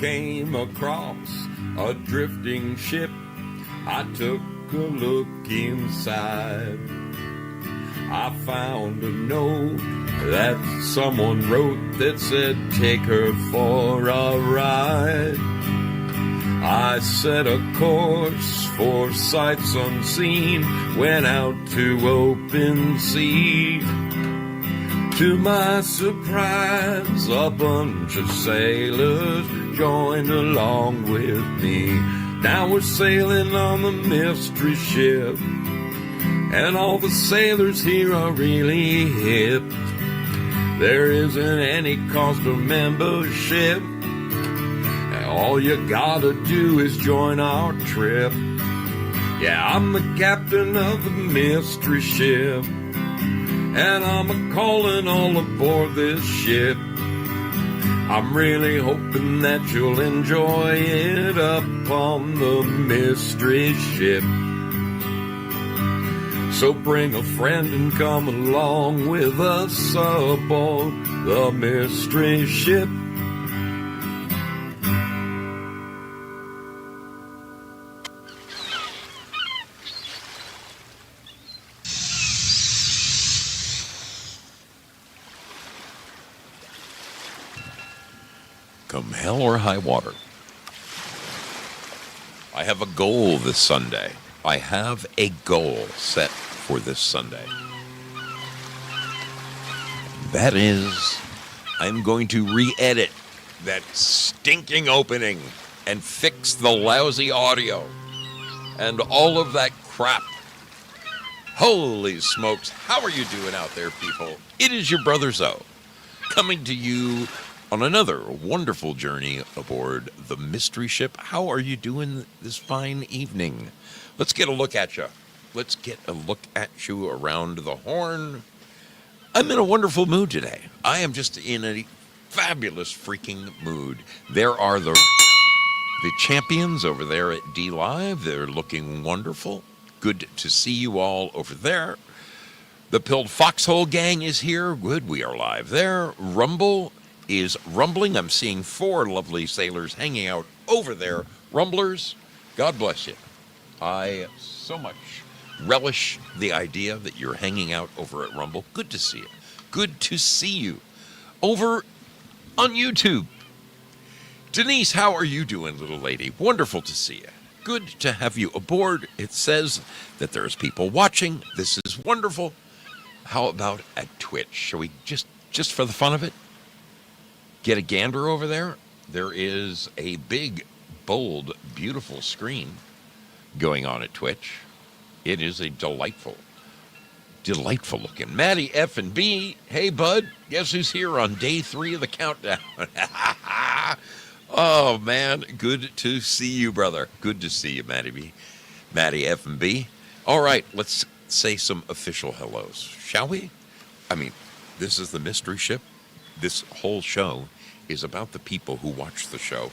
came across a drifting ship. I took a look inside. I found a note that someone wrote that said, take her for a ride. I set a course for sights unseen, went out to open sea. To my surprise, a bunch of sailors joined along with me. Now we're sailing on the mystery ship, and all the sailors here are really hip. There isn't any cost of membership, and all you gotta do is join our trip. Yeah, I'm the captain of the mystery ship, and I'm a-calling all aboard this ship. I'm really hoping that you'll enjoy it up on the mystery ship. So bring a friend and come along with us aboard the mystery ship. Come hell or high water, I have a goal this Sunday. I have a goal set for this Sunday. That is, I'm going to re-edit that stinking opening and fix the lousy audio and all of that crap. Holy smokes, how are you doing out there, people? It is your brother Zo, coming to you on another wonderful journey aboard the mystery ship. How are you doing this fine evening? Let's get a look at you. Let's get a look at you around the horn. I'm in a wonderful mood today. I am just in a fabulous freaking mood. There are the champions over there at D Live. They're looking wonderful. Good to see you all over there. The Pilled Foxhole gang is here. Good, we are live there. Rumble is rumbling. I'm seeing 4 lovely sailors hanging out over there. Rumblers, God bless you. I so much relish the idea that you're hanging out over at Rumble. Good to see you. Good to see you over on YouTube. Denise, how are you doing, little lady? Wonderful to see you. Good to have you aboard. It says that there's people watching. This is wonderful. How about at Twitch? Shall we just for the fun of it, get a gander over there? There is a big, bold, beautiful screen going on at Twitch. It is a delightful looking. Maddie F and B. Hey, bud. Guess who's here on day 3 of the countdown? Oh, man. Good to see you, brother. Good to see you, Maddie B. Maddie F and B. All right, let's say some official hellos, shall we? I mean, this is the mystery ship. This whole show is about the people who watch the show.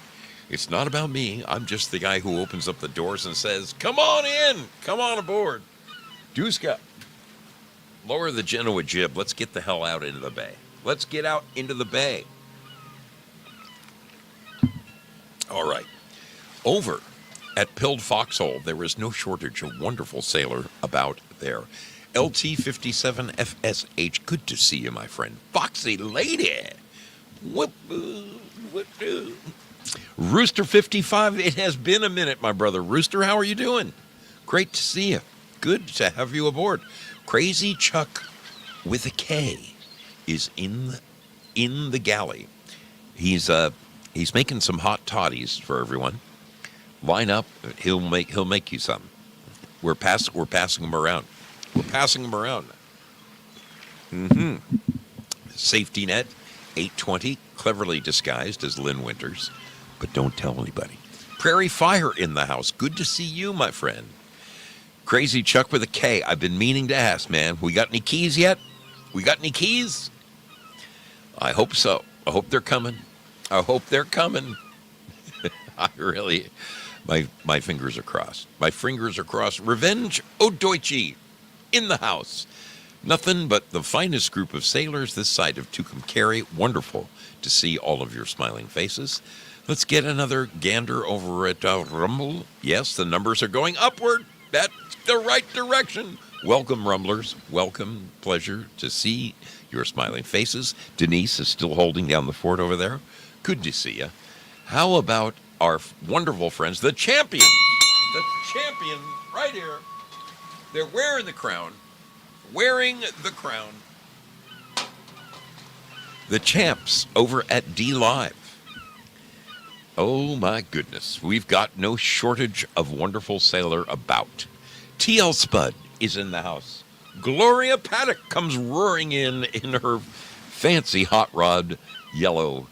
It's not about me. I'm just the guy who opens up the doors and says, come on in, come on aboard. Duska, lower the Genoa jib. Let's get the hell out into the bay. Let's get out into the bay. All right. Over at Pilled Foxhole, there is no shortage of wonderful sailor about there. LT57FSH, good to see you, my friend. Foxy lady. What? Rooster 55, it has been a minute, my brother. Rooster, how are you doing? Great to see you. Good to have you aboard. Crazy Chuck with a K is in the galley. He's making some hot toddies for everyone. Line up. He'll make you some. We're passing them around. We're passing them around. Safety net 820, cleverly disguised as Lynn Winters, but don't tell anybody. Prairie Fire in the house. Good to see you, my friend. Crazy Chuck with a K. I've been meaning to ask, man. We got any keys yet? We got any keys? I hope so. I hope they're coming. I hope they're coming. I really, my fingers are crossed. My fingers are crossed. Revenge O'Doichi in the house. Nothing but the finest group of sailors this side of Tucumcari. Wonderful to see all of your smiling faces. Let's get another gander over at Rumble. Yes, the numbers are going upward. That's the right direction. Welcome, Rumblers. Welcome. Pleasure to see your smiling faces. Denise is still holding down the fort over there. Good to see you. How about our wonderful friends, the champions? The champion right here. They're wearing the crown. Wearing the crown. The champs over at D Live. Oh my goodness. We've got no shortage of wonderful sailor about. TL Spud is in the house. Gloria Paddock comes roaring in her fancy hot rod yellow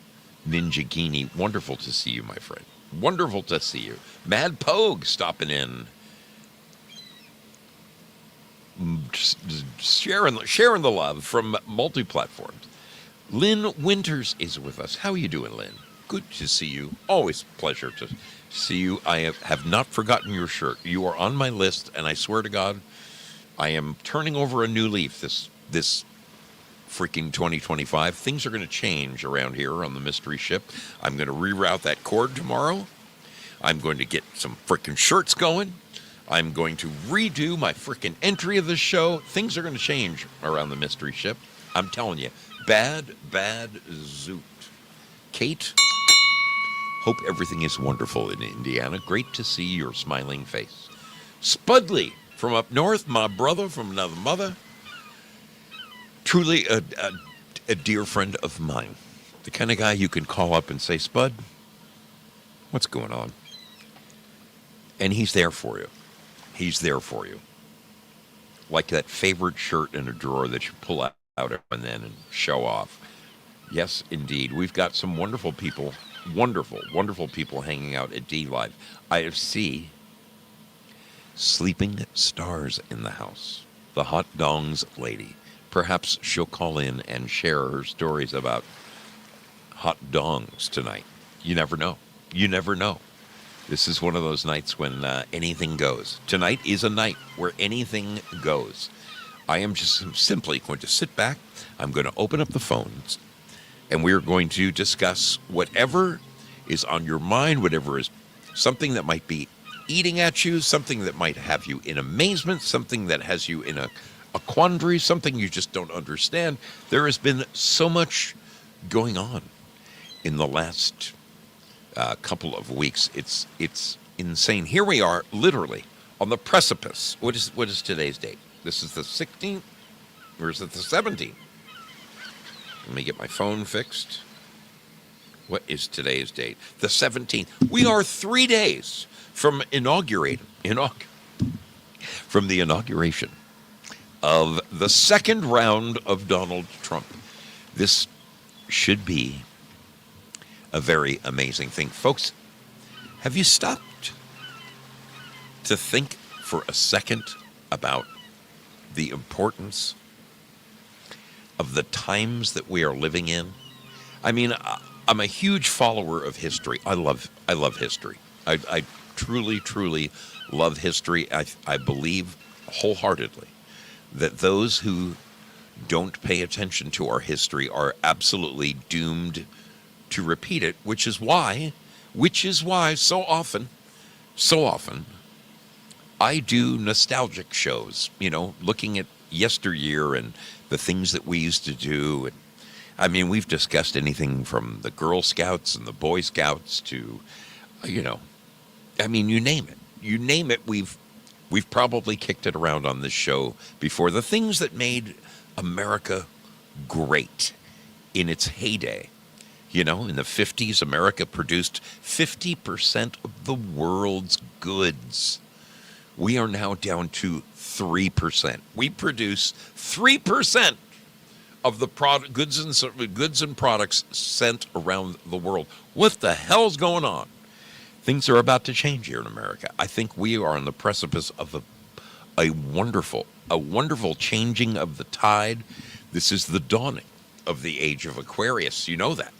ninjagini. Wonderful to see you, my friend. Wonderful to see you. Mad Pogue stopping in. Sharing the love from multi-platforms. Lynn Winters is with us. How are you doing, Lynn? Good to see you. Always a pleasure to see you. I have not forgotten your shirt. You are on my list, and I swear to God, I am turning over a new leaf this freaking 2025. Things are going to change around here on the mystery ship. I'm going to reroute that cord tomorrow. I'm going to get some freaking shirts going. I'm going to redo my freaking entry of the show. Things are going to change around the mystery ship. I'm telling you, bad zoot. Kate, hope everything is wonderful in Indiana. Great to see your smiling face. Spudley from up north, my brother from another mother. Truly a dear friend of mine. The kind of guy you can call up and say, Spud, what's going on? And he's there for you. He's there for you. Like that favorite shirt in a drawer that you pull out and then and show off. Yes, indeed. We've got some wonderful people, wonderful people hanging out at D Live. I see sleeping stars in the house. The hot dongs lady. Perhaps she'll call in and share her stories about hot dongs tonight. You never know. You never know. This is one of those nights when anything goes. Tonight is a night where anything goes. I am just simply going to sit back. I'm going to open up the phones, and we're going to discuss whatever is on your mind, whatever is something that might be eating at you, something that might have you in amazement, something that has you in a quandary, something you just don't understand. There has been so much going on in the last couple of weeks. It's insane. Here we are, literally on the precipice. What is today's date? This is the 16th, or is it the 17th? Let me get my phone fixed. What is today's date? The 17th. We are 3 days from the inauguration of the second round of Donald Trump. This should be a very amazing thing. Folks, have you stopped to think for a second about the importance of the times that we are living in? I mean, I'm a huge follower of history. I love history. I truly love history. I believe wholeheartedly that those who don't pay attention to our history are absolutely doomed to repeat it, which is why so often I do nostalgic shows, looking at yesteryear and the things that we used to do. And I mean, we've discussed anything from the Girl Scouts and the Boy Scouts to, you name it. You name it, we've probably kicked it around on this show before. The things that made America great in its heyday. In the 50s, America produced 50% of the world's goods. We are now down to 3%. We produce 3% of the goods and products sent around the world. What the hell's going on? Things are about to change here in America. I think we are on the precipice of a wonderful changing of the tide. This is the dawning of the age of Aquarius. You know that.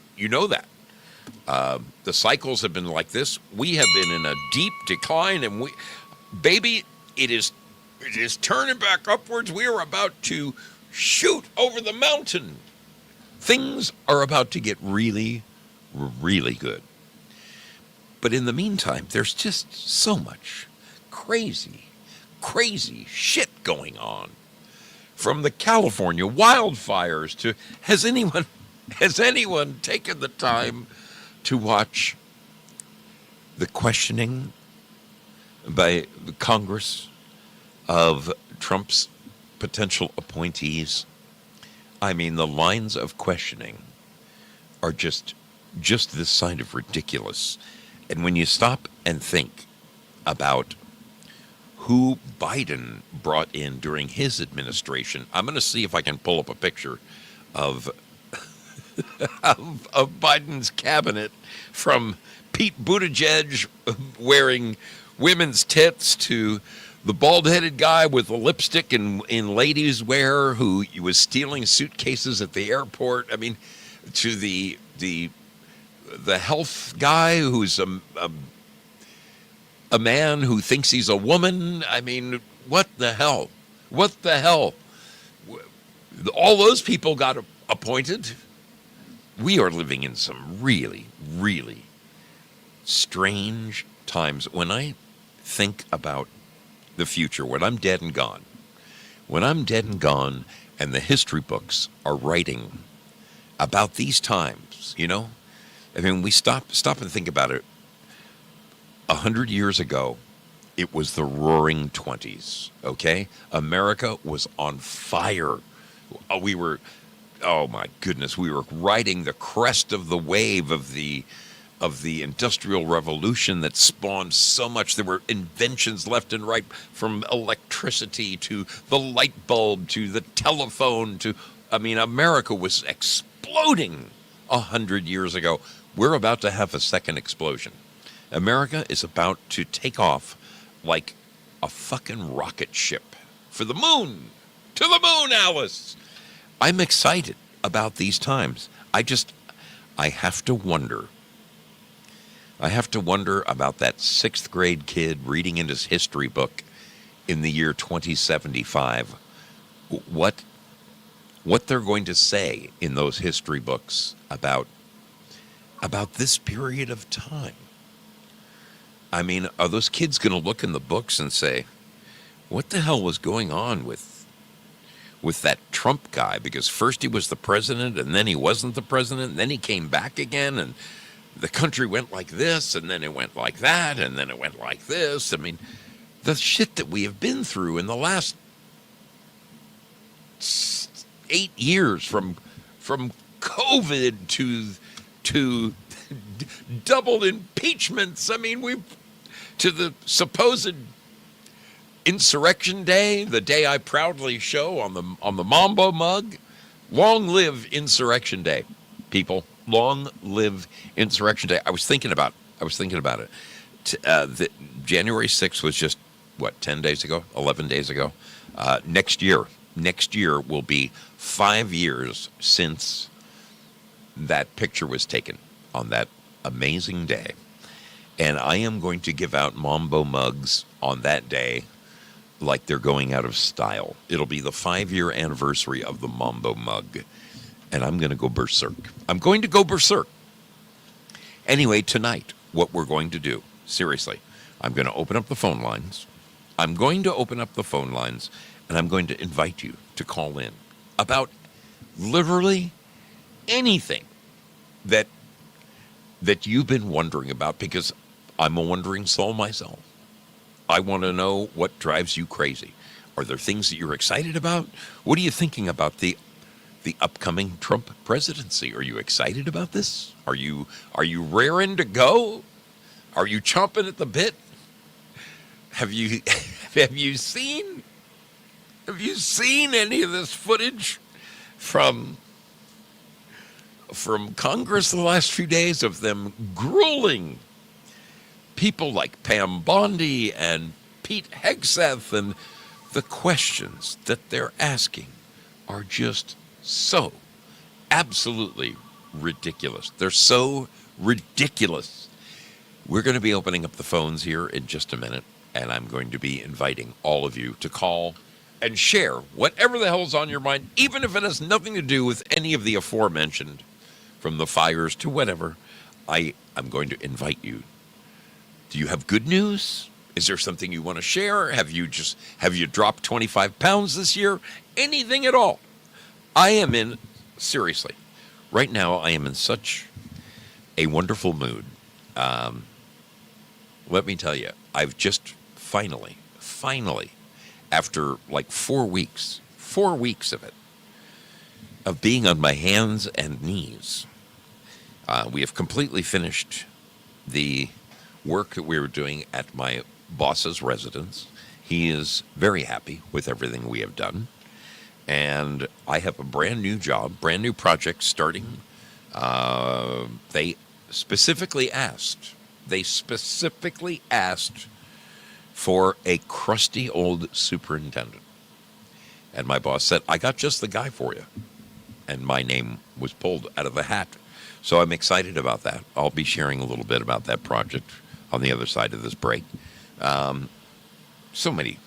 The cycles have been like this. We have been in a deep decline, and it is turning back upwards. We are about to shoot over the mountain. Things are about to get really, really good. But in the meantime, there's just so much crazy, crazy shit going on. From the California wildfires to has anyone taken the time to watch the questioning by the Congress of Trump's potential appointees? I mean, the lines of questioning are just this side of ridiculous. And when you stop and think about who Biden brought in during his administration, I'm going to see if I can pull up a picture of of Biden's cabinet, from Pete Buttigieg wearing women's tits to the bald-headed guy with the lipstick in ladies' wear who was stealing suitcases at the airport. I mean, to the health guy who's a man who thinks he's a woman. I mean, what the hell? What the hell? All those people got appointed. We are living in some really, really strange times. When I think about the future, when I'm dead and gone, and the history books are writing about these times, you know? I mean, we stop and think about it. 100 years ago, it was the Roaring '20s, okay? America was on fire. We were, oh my goodness, we were riding the crest of the wave of the Industrial Revolution that spawned so much. There were inventions left and right, from electricity to the light bulb to the telephone to, I mean, America was exploding 100 years ago. We're about to have a second explosion. America is about to take off like a fucking rocket ship for the moon. To the moon, Alice! I'm excited about these times. I have to wonder. I have to wonder about that 6th grade kid reading in his history book in the year 2075. What they're going to say in those history books about this period of time. I mean, are those kids going to look in the books and say, what the hell was going on with that Trump guy? Because first he was the president, and then he wasn't the president, and then he came back again, and the country went like this, and then it went like that, and then it went like this. I mean, the shit that we have been through in the last 8 years, from COVID to double impeachments. I mean, to the supposed Insurrection Day, the day I proudly show on the Mambo mug. Long live Insurrection Day, people. Long live Insurrection Day. I was thinking about it. The January 6th was just, 10 days ago, 11 days ago. Next year will be 5 years since that picture was taken on that amazing day. And I am going to give out Mambo mugs on that day like they're going out of style. It'll be the 5-year anniversary of the Mambo mug. And I'm going to go berserk. Anyway, tonight, what we're going to do, seriously, I'm going to open up the phone lines. And I'm going to invite you to call in about literally anything that you've been wondering about, because I'm a wondering soul myself. I want to know what drives you crazy. Are there things that you're excited about? What are you thinking about the upcoming Trump presidency? Are you excited about this? Are you raring to go? Are you chomping at the bit? Have you seen any of this footage from Congress the last few days of them grueling people like Pam Bondi and Pete Hegseth, and the questions that they're asking are just so absolutely ridiculous. They're so ridiculous. We're going to be opening up the phones here in just a minute, and I'm going to be inviting all of you to call and share whatever the hell's on your mind, even if it has nothing to do with any of the aforementioned, from the fires to whatever. I'm going to invite you Do you have good news? Is there something you want to share? Have you dropped 25 pounds this year? Anything at all. Seriously, right now I am in such a wonderful mood. Let me tell you, I've just finally, after like 4 weeks of being on my hands and knees, we have completely finished the work that we were doing at my boss's residence. He is very happy with everything we have done. And I have a brand new job, brand new project starting. They specifically asked for a crusty old superintendent. And my boss said, I got just the guy for you. And my name was pulled out of the hat. So I'm excited about that. I'll be sharing a little bit about that project on the other side of this break. So many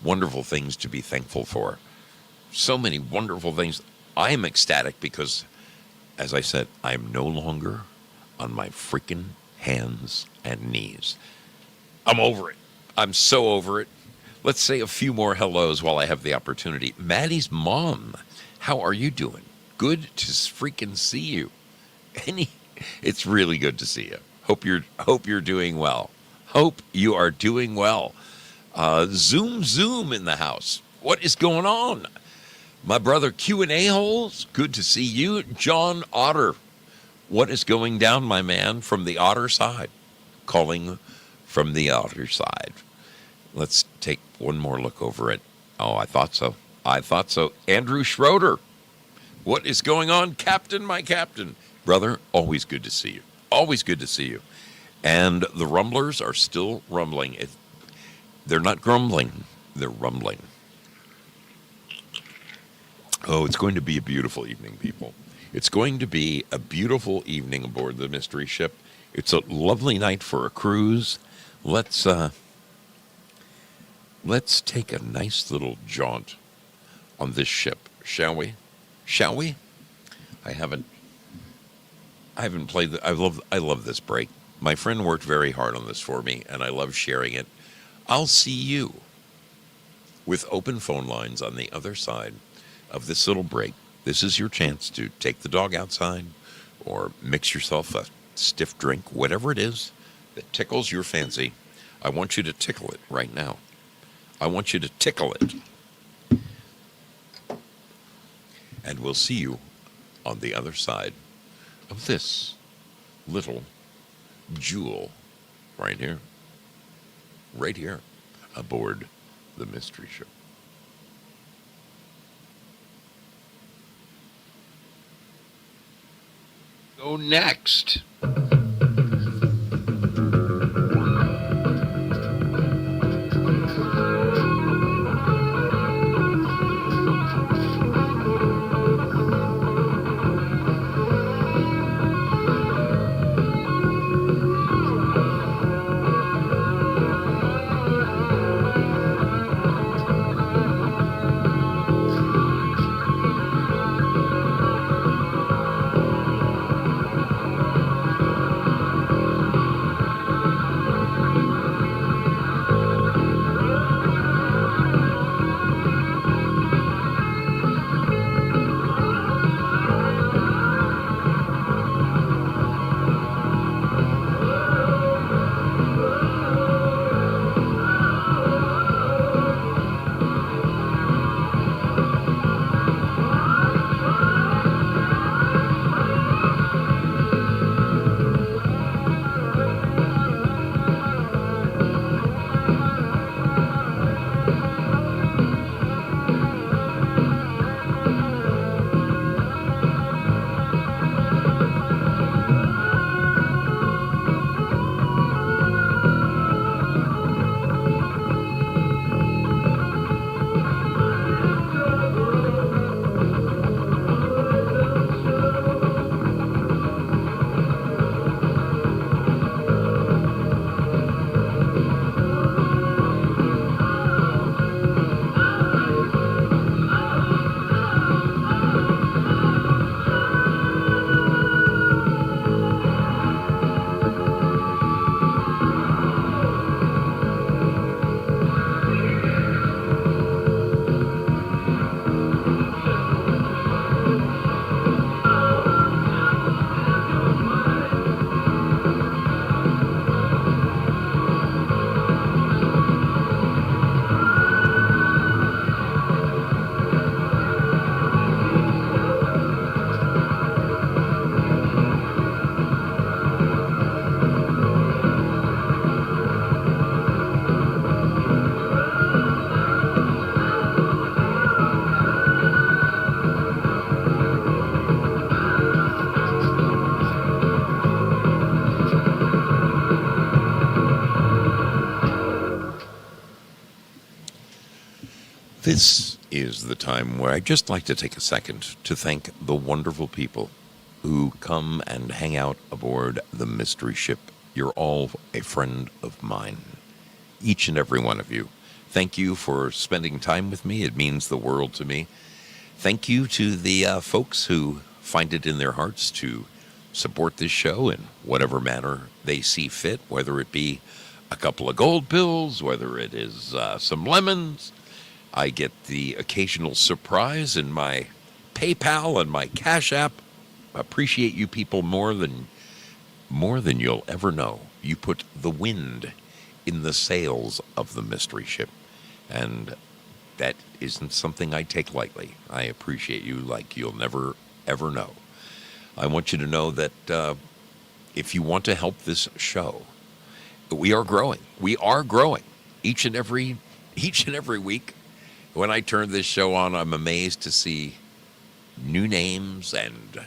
wonderful things to be thankful for. So many wonderful things. I am ecstatic because, as I said, I am no longer on my freaking hands and knees. I'm over it. I'm so over it. Let's say a few more hellos while I have the opportunity. Maddie's mom, how are you doing? Good to freaking see you. It's really good to see you. Hope you're doing well. Hope you are doing well. Zoom in the house. What is going on? My brother Q&A holes. Good to see you. John Otter. What is going down, my man, from the Otter side? Calling from the Otter side. Let's take one more look over it. Oh, I thought so. Andrew Schroeder. What is going on, Captain, my captain? Brother, always good to see you. Always good to see you. And the rumblers are still rumbling. They're not grumbling. They're rumbling. Oh, it's going to be a beautiful evening, people. It's going to be a beautiful evening aboard the mystery ship. It's a lovely night for a cruise. Let's take a nice little jaunt on this ship, shall we? Shall we? I haven't played. I love this break. My friend worked very hard on this for me, and I love sharing it. I'll see you with open phone lines on the other side of this little break. This is your chance to take the dog outside or mix yourself a stiff drink, whatever it is that tickles your fancy. I want you to tickle it right now. I want you to tickle it. And we'll see you on the other side of this little jewel right here, aboard the mystery ship. Go next. This is the time where I'd just like to take a second to thank the wonderful people who come and hang out aboard the mystery ship. You're all a friend of mine, each and every one of you. Thank you for spending time with me. It means the world to me. Thank you to the folks who find it in their hearts to support this show in whatever manner they see fit, whether it be a couple of gold pills, whether it is some lemons. I get the occasional surprise in my PayPal and my Cash App. Appreciate you people more than you'll ever know. You put the wind in the sails of the mystery ship, and that isn't something I take lightly. I appreciate you like you'll never, ever know. I want you to know that if you want to help this show, we are growing. We are growing each and every week. When I turn this show on, I'm amazed to see new names, and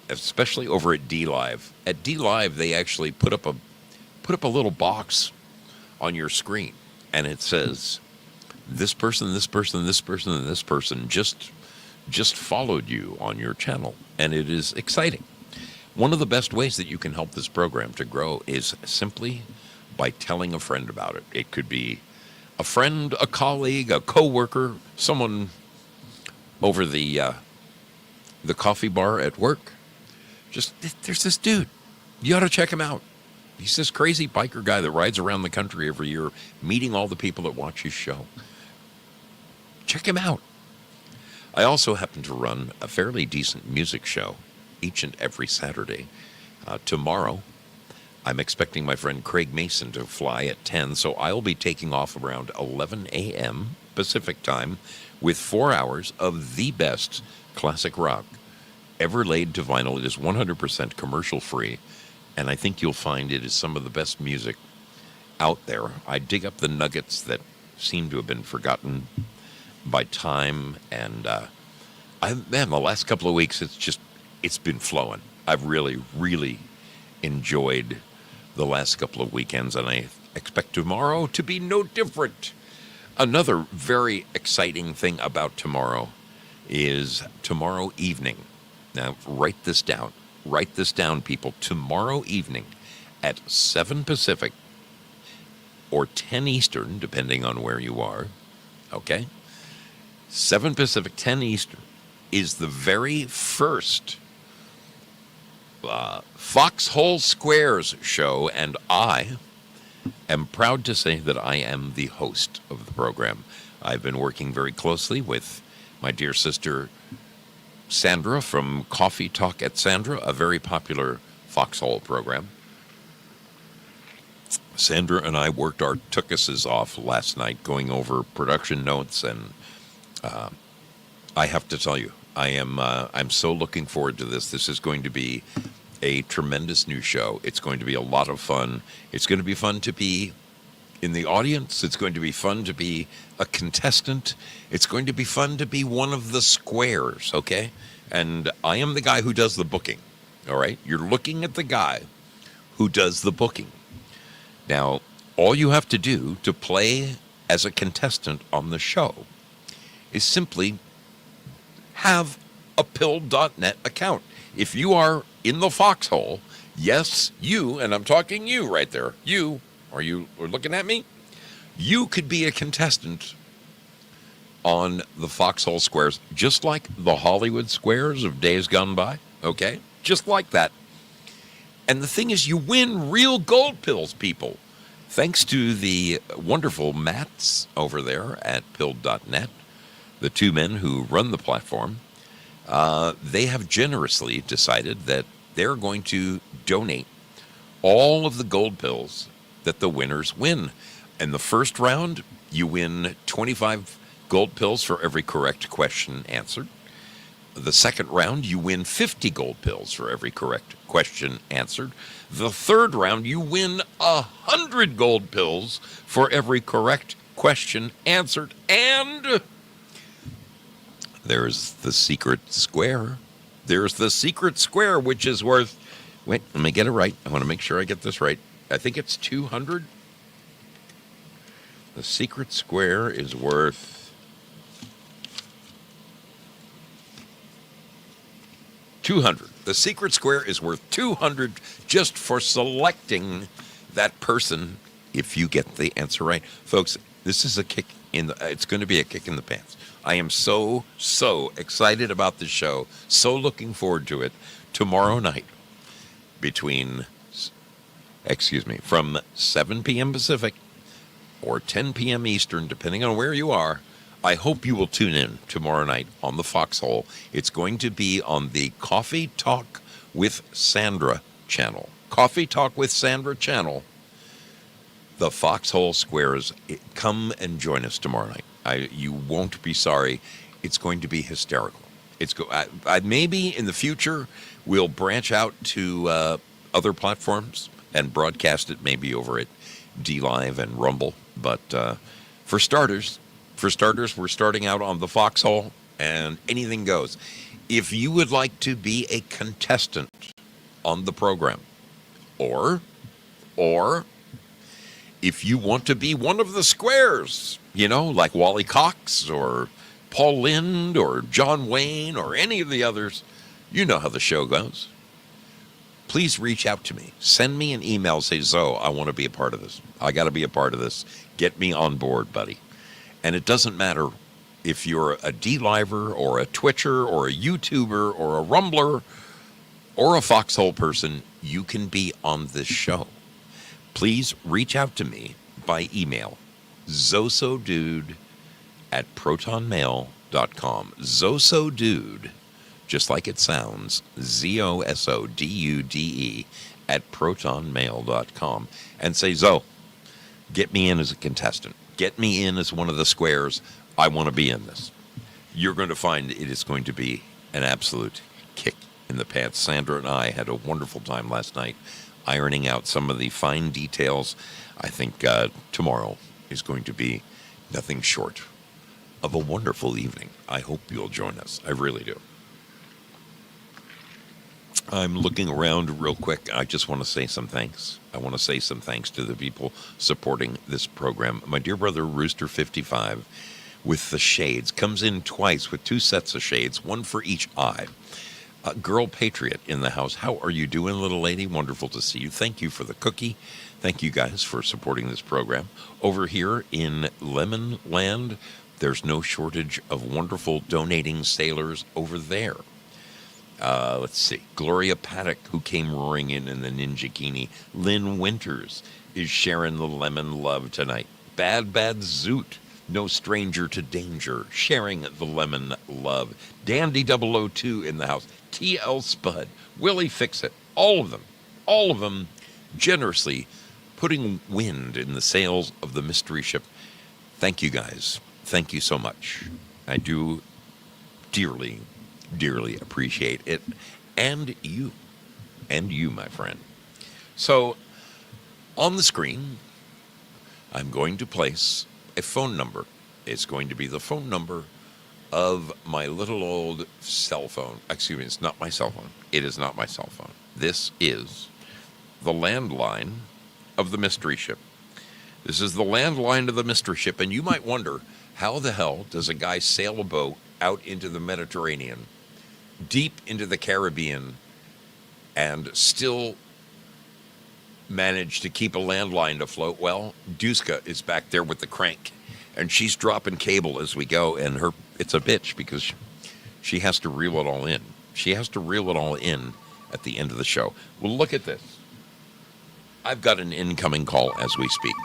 especially over at D Live. At D Live, they actually put up a little box on your screen, and it says, "This person, this person, this person, and this person just followed you on your channel," and it is exciting. One of the best ways that you can help this program to grow is simply by telling a friend about it. It could be a friend, a colleague, a coworker, someone over the coffee bar at work. Just, there's this dude. You ought to check him out. He's this crazy biker guy that rides around the country every year, meeting all the people that watch his show. Check him out. I also happen to run a fairly decent music show each and every Saturday. Tomorrow, I'm expecting my friend Craig Mason to fly at 10, so I'll be taking off around 11 a.m. Pacific time with 4 hours of the best classic rock ever laid to vinyl. It is 100% commercial free, and I think you'll find it is some of the best music out there. I dig up the nuggets that seem to have been forgotten by time, and the last couple of weeks, it's been flowing. I've really, really enjoyed the last couple of weekends, and I expect tomorrow to be no different. Another very exciting thing about tomorrow is tomorrow evening. Now, write this down. Write this down, people. Tomorrow evening at 7 Pacific or 10 Eastern, depending on where you are, okay? 7 Pacific, 10 Eastern is the very first Foxhole Squares show, and I am proud to say that I am the host of the program. I've been working very closely with my dear sister Sandra from Coffee Talk at Sandra, a very popular Foxhole program. Sandra and I worked our tuchuses off last night going over production notes, and I have to tell you, I'm so looking forward to this. This is going to be a tremendous new show. It's going to be a lot of fun. It's going to be fun to be in the audience. It's going to be fun to be a contestant. It's going to be fun to be one of the squares, okay? And I am the guy who does the booking, all right? You're looking at the guy who does the booking. Now, all you have to do to play as a contestant on the show is simply have a pill.net account. If you are in the foxhole, yes, you, and I'm talking you right there, you, are looking at me? You could be a contestant on the Foxhole Squares, just like the Hollywood Squares of days gone by, okay? Just like that. And the thing is, you win real gold pills, people. Thanks to the wonderful Matts over there at pill.net, the two men who run the platform, they have generously decided that they're going to donate all of the gold pills that the winners win. In the first round, you win 25 gold pills for every correct question answered. The second round, you win 50 gold pills for every correct question answered. The third round, you win 100 gold pills for every correct question answered. And there's the secret square. There's the secret square, which is worth, wait, let me get it right. I want to make sure I get this right. I think it's 200. The secret square is worth $200. The secret square is worth $200 just for selecting that person if you get the answer right. Folks, this is a kick in the it's going to be a kick in the pants. I am so excited about this show. So looking forward to it tomorrow night from 7 p.m. Pacific or 10 p.m. Eastern, depending on where you are. I hope you will tune in tomorrow night on the Foxhole. It's going to be on the Coffee Talk with Sandra channel. Coffee Talk with Sandra channel. The Foxhole Squares. Come and join us tomorrow night. You won't be sorry. It's going to be hysterical. Maybe in the future we'll branch out to other platforms and broadcast it maybe over at DLive and Rumble. But for starters, we're starting out on the Foxhole, and anything goes. If you would like to be a contestant on the program, or if you want to be one of the squares, like Wally Cox or Paul Lind or John Wayne or any of the others, you know how the show goes. Please reach out to me. Send me an email. Say, Zoe, I want to be a part of this. I got to be a part of this. Get me on board, buddy. And it doesn't matter if you're a DLiver or a Twitcher or a YouTuber or a Rumbler or a Foxhole person, you can be on this show. Please reach out to me by email, zosodude@protonmail.com. Zosodude, just like it sounds, ZOSODUDE @protonmail.com, and say, Zoe, get me in as a contestant. Get me in as one of the squares. I want to be in this. You're going to find it is going to be an absolute kick in the pants. Sandra and I had a wonderful time last night ironing out some of the fine details. I think tomorrow is going to be nothing short of a wonderful evening. I hope you'll join us. I really do. I'm looking around real quick. I just want to say some thanks. I want to say some thanks to the people supporting this program. My dear brother, Rooster55, with the shades, comes in twice with 2 sets of shades, one for each eye. Girl Patriot in the house. How are you doing, little lady? Wonderful to see you. Thank you for the cookie. Thank you guys for supporting this program. Over here in Lemon Land, there's no shortage of wonderful donating sailors over there. Let's see. Gloria Paddock, who came roaring in the Ninjakini. Lynn Winters is sharing the lemon love tonight. Bad Zoot, no stranger to danger, sharing the lemon love. Dandy 002 in the house. TL Spud, Willie Fixit, all of them generously putting wind in the sails of the mystery ship. Thank you guys. Thank you so much. I do dearly appreciate it. And you, my friend. So, on the screen, I'm going to place a phone number. It's going to be the phone number of my little old cell phone. Excuse me, it's not my cell phone. It is not my cell phone. This is the landline of the mystery ship. This is the landline of the mystery ship, and you might wonder, how the hell does a guy sail a boat out into the Mediterranean, deep into the Caribbean, and still manage to keep a landline afloat? Well, Duska is back there with the crank, and she's dropping cable as we go, and it's a bitch because she has to reel it all in. She has to reel it all in at the end of the show. Well, look at this. I've got an incoming call as we speak.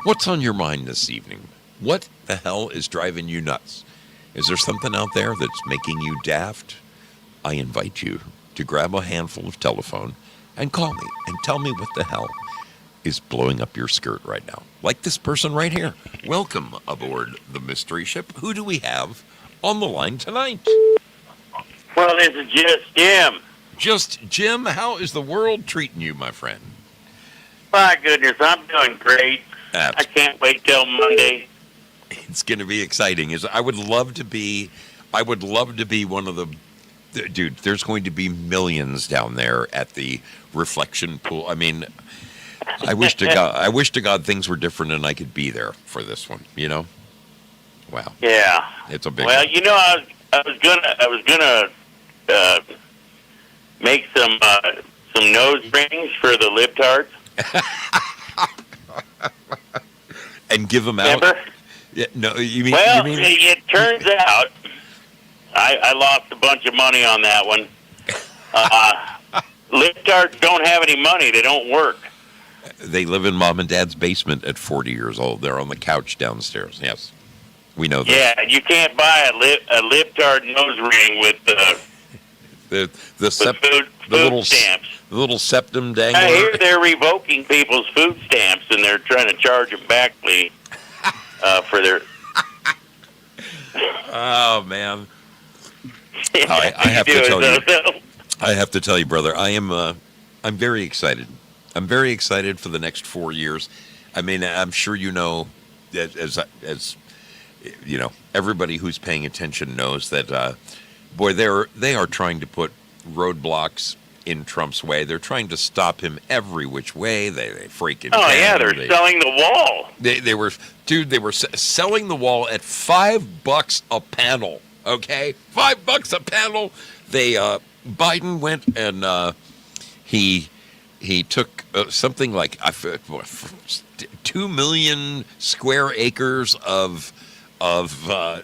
What's on your mind this evening? What the hell is driving you nuts? Is there something out there that's making you daft? I invite you to grab a handful of telephone and call me and tell me what the hell is blowing up your skirt right now. Like this person right here. Welcome aboard the mystery ship. Who do we have on the line tonight? Well, this is just Jim. Just Jim, how is the world treating you, my friend? My goodness, I'm doing great. I can't wait till Monday. It's going to be exciting. I would love to be one of the dude. There's going to be millions down there at the reflection pool. I mean, I wish to God things were different and I could be there for this one. You know. Wow. Yeah. It's a big. Well, one. you know, I was gonna make some nose rings for the libtards. And give them out. Remember? Yeah, no, you mean? Well, you mean? it turns out I lost a bunch of money on that one. Libtards don't have any money. They don't work. They live in mom and dad's basement at 40 years old. They're on the couch downstairs. Yes, we know that. Yeah, you can't buy a libtard nose ring with the food little stamps. The little septum dangler. I hear they're revoking people's food stamps and they're trying to charge them back, please, for their. Oh man! I have to tell you. I have to tell you, brother. I'm very excited. I'm very excited for the next 4 years. I mean, I'm sure you know, as you know, everybody who's paying attention knows that, boy, they are trying to put roadblocks in Trump's way. They're trying to stop him every which way. They freaking. Oh yeah, they're selling the wall. They were selling the wall at $5 a panel. Okay, $5 a panel. They Biden went and he took something like 2 million square acres of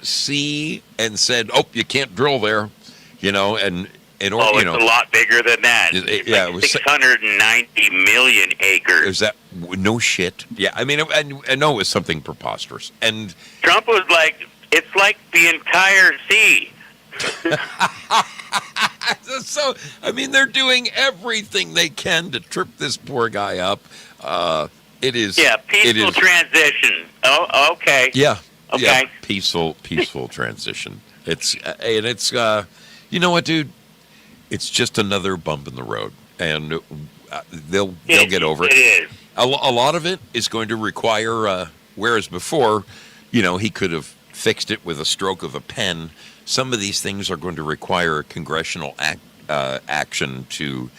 sea and said, "Oh, you can't drill there," you know, and it's a lot bigger than that. It was 690 million acres. Is that no shit? Yeah, I mean, I know it was something preposterous. And Trump was like, "It's like the entire sea." So, I mean, they're doing everything they can to trip this poor guy up. It is peaceful transition. Oh, okay. Yeah, okay. Yeah, peaceful transition. It's you know what, dude? It's just another bump in the road, and they'll get over it. It is. A lot of it is going to require, whereas before, you know, he could have fixed it with a stroke of a pen. Some of these things are going to require congressional action to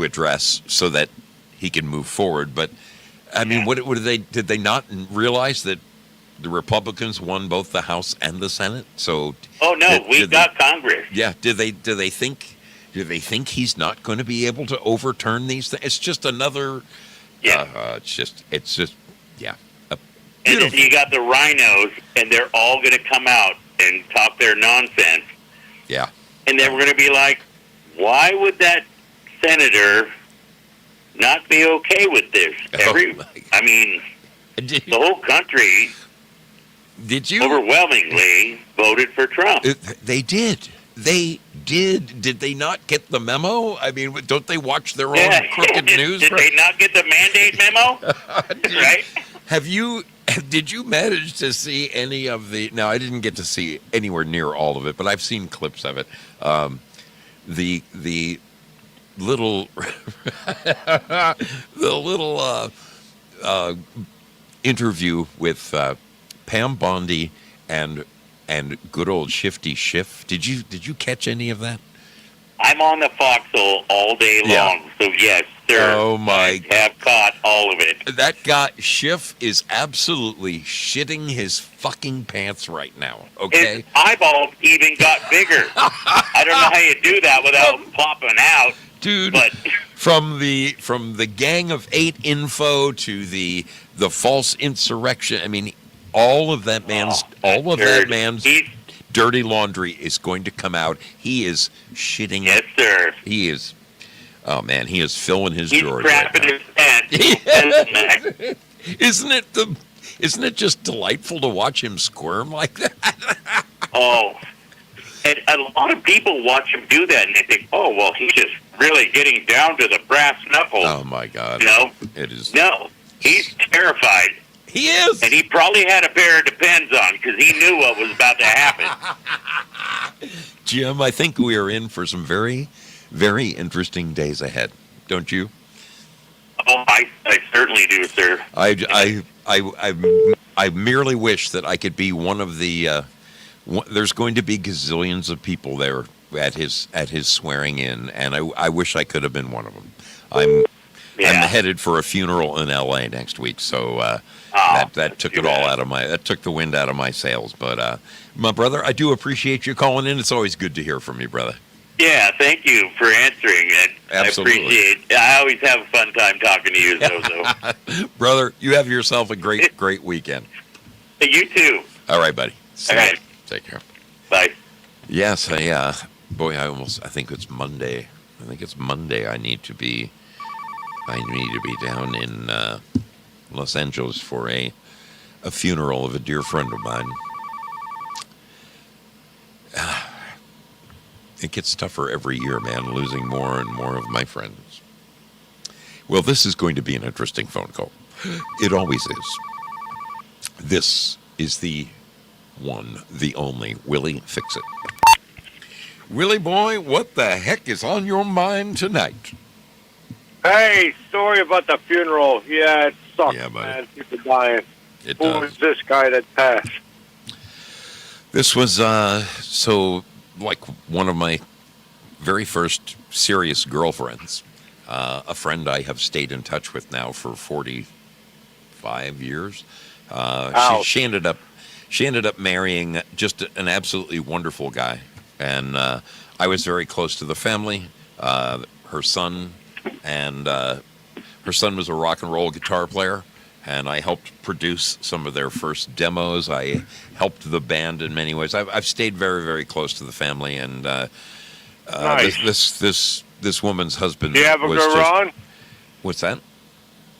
address so that he can move forward. But I mean, what did they not realize that the Republicans won both the House and the Senate? So we got Congress. Yeah. Do they think he's not going to be able to overturn these things? It's just another. Yeah. It's just yeah. And then you got the rhinos, and they're all going to come out and talk their nonsense. Yeah. And then we're going to be like, why would that senator not be okay with this? I mean, the whole country overwhelmingly voted for Trump. They did. They did. Did they not get the memo? I mean, don't they watch their own crooked news? Did they not get the mandate memo? Right? Did you manage to see any of the? Now, I didn't get to see anywhere near all of it, but I've seen clips of it. The little interview with Pam Bondi and good old Shifty Schiff. Did you catch any of that? I'm on the foxhole all day long, so yes, sir. Oh my! I have caught all of it. That guy Schiff is absolutely shitting his fucking pants right now. Okay, his eyeballs even got bigger. I don't know how you do that without popping out, dude. But from the Gang of 8 info to the false insurrection. I mean, all of that man's dirty laundry is going to come out. He is shitting. Yes, sir. He is. Oh man, he is filling his He's drawers. Crapping his pants. Isn't it just delightful to watch him squirm like that? Oh, and a lot of people watch him do that, and they think, "Oh, well, he's just really getting down to the brass knuckles." Oh my God! No, it is. No, he's terrified. He is. And he probably had a pair of Depends on because he knew what was about to happen. Jim, I think we are in for some very, very interesting days ahead. Don't you? Oh, I certainly do, sir. I merely wish that I could be one of the. There's going to be gazillions of people there at his swearing in, and I wish I could have been one of them. I'm headed for a funeral in L.A. next week, so that took it all that took the wind out of my sails. But my brother, I do appreciate you calling in. It's always good to hear from you, brother. Yeah, thank you for answering it. Absolutely. I always have a fun time talking to you, Zoso. Brother, you have yourself a great weekend. You too. All right, buddy. All right. Take care. Bye. Yes, I think it's Monday. I need to be down in Los Angeles for a funeral of a dear friend of mine. It gets tougher every year, man, losing more and more of my friends. Well, this is going to be an interesting phone call. It always is. This is the one, the only Willie Fix It. Willie boy, what the heck is on your mind tonight? Hey, story about the funeral. Yeah, it sucks, Yeah, buddy. man. People dying. It Who does. was this guy that passed? This was one of my very first serious girlfriends. A friend I have stayed in touch with now for 45 years. She ended up marrying just an absolutely wonderful guy, and I was very close to the family. Her son was a rock and roll guitar player, and I helped produce some of their first demos. I helped the band in many ways. I've stayed very, very close to the family, and Nice. this woman's husband. Did you have a was good run? What's that?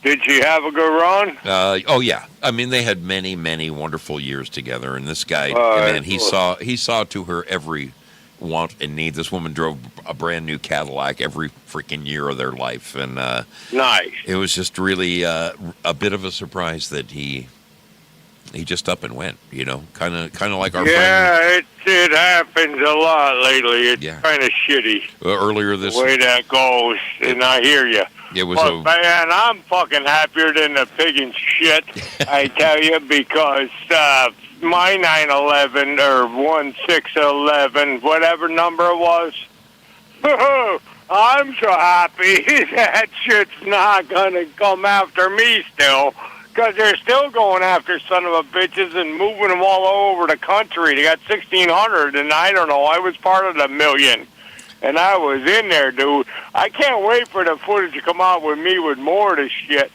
Did you have a good run? Oh yeah. I mean, they had many, many wonderful years together, and this guy, man, he saw to her every want and need. This woman drove a brand new Cadillac every freaking year of their life, and Nice. it was just really a bit of a surprise that he just up and went. You know, kind of like our friend. Yeah, it happens a lot lately. It's Yeah. kind of shitty Earlier this. the way that goes, and I hear you. It was But man, I'm fucking happier than the pig and shit, I tell you, because my 911 or 1611, whatever number it was, I'm so happy that shit's not gonna come after me still, because they're still going after son of a bitches and moving them all over the country. They got 1,600, and I don't know, I was part of the million. And I was in there, dude. I can't wait for the footage to come out with me with more of this shit.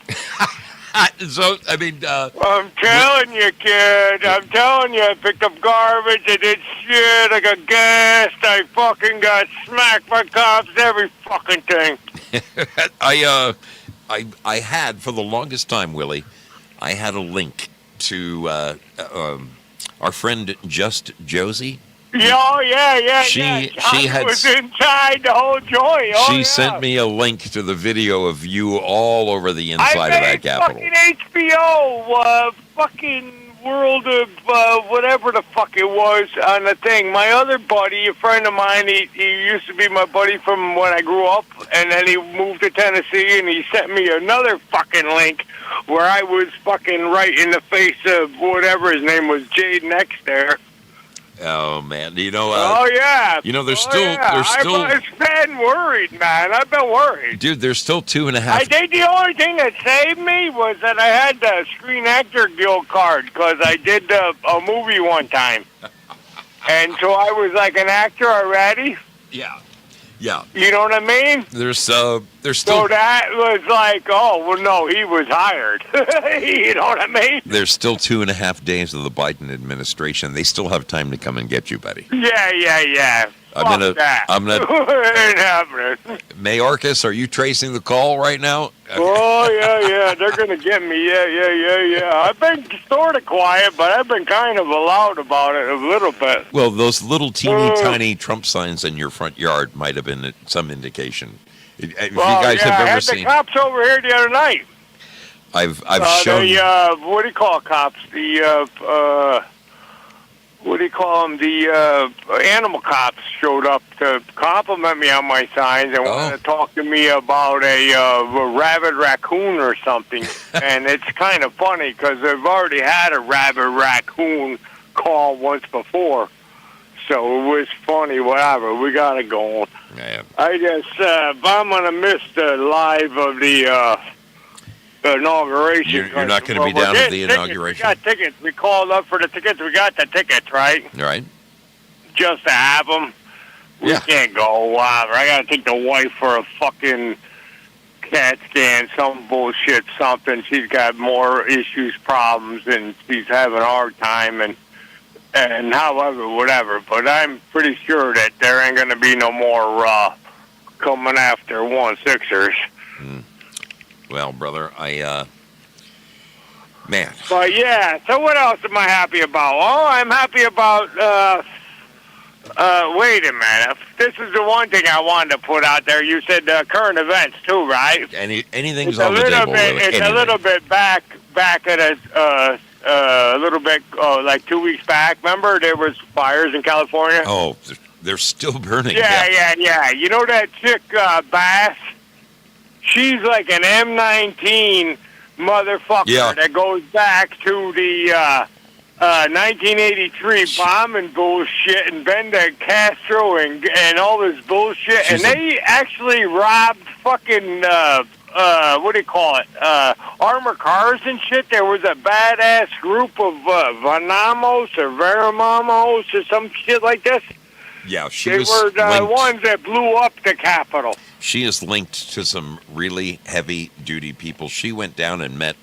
So, I mean... I'm telling you, kid. I'm telling you, I picked up garbage. I did shit. I got gassed. I fucking got smacked by cops. Every fucking thing. I had, for the longest time, Willie, I had a link to our friend Just Josie. Yeah. She had was inside the whole joint. She sent me a link to the video of you all over the inside of that Capitol. Fucking HBO, fucking World of whatever the fuck it was on the thing. My other buddy, a friend of mine, he used to be my buddy from when I grew up, and then he moved to Tennessee, and he sent me another fucking link where I was fucking right in the face of whatever his name was, Jaden X there. Oh man, you know. Oh yeah. You know, there's still. I've been worried, man. I've been worried. Dude, there's still 2.5. I think the only thing that saved me was that I had the Screen Actor Guild card because I did a movie one time, and so I was like an actor already. Yeah. You know what I mean? There's still. So that was like, oh well, no, he was hired. You know what I mean? There's still 2.5 days of the Biden administration. They still have time to come and get you, buddy. Yeah. I'm gonna. Ain't happening. Mayorkas, are you tracing the call right now? Okay. Oh yeah, they're gonna get me. Yeah. I've been sort of quiet, but I've been kind of loud about it a little bit. Well, those little teeny tiny Trump signs in your front yard might have been some indication. If you guys have ever I had seen, the cops over here the other night. I've shown. What do you call cops? What do you call them? The animal cops showed up to compliment me on my signs and wanted to talk to me about a rabid raccoon or something. And it's kind of funny because I've already had a rabid raccoon call once before. so it was funny, whatever. We got it going. Yeah. I guess I'm going to miss the live of the inauguration. You're not going to be down at the inauguration? We got tickets. We called up for the tickets. We got the tickets, right? Right. Just to have them. We can't go. Whatever. I got to take the wife for a fucking CAT scan, some bullshit, something. She's got more issues, problems, and she's having a hard time, and however, whatever. But I'm pretty sure that there ain't going to be no more coming after 1-6ers. Well, brother, man. But yeah, so what else am I happy about? Oh, I'm happy about, wait a minute. This is the one thing I wanted to put out there. You said current events too, right? Anything's on the table. It's a little bit back at a little bit, like 2 weeks back. Remember there was fires in California? Oh, they're still burning. Yeah. You know that chick, Bass? She's like an M19 motherfucker that goes back to the 1983 bombing bullshit and Benda Castro and all this bullshit. And they actually robbed fucking, what do you call it, armor cars and shit. There was a badass group of Vanamos or Veramamos or some shit like this. Yeah, they were the ones that blew up the Capitol. She is linked to some really heavy-duty people. She went down and met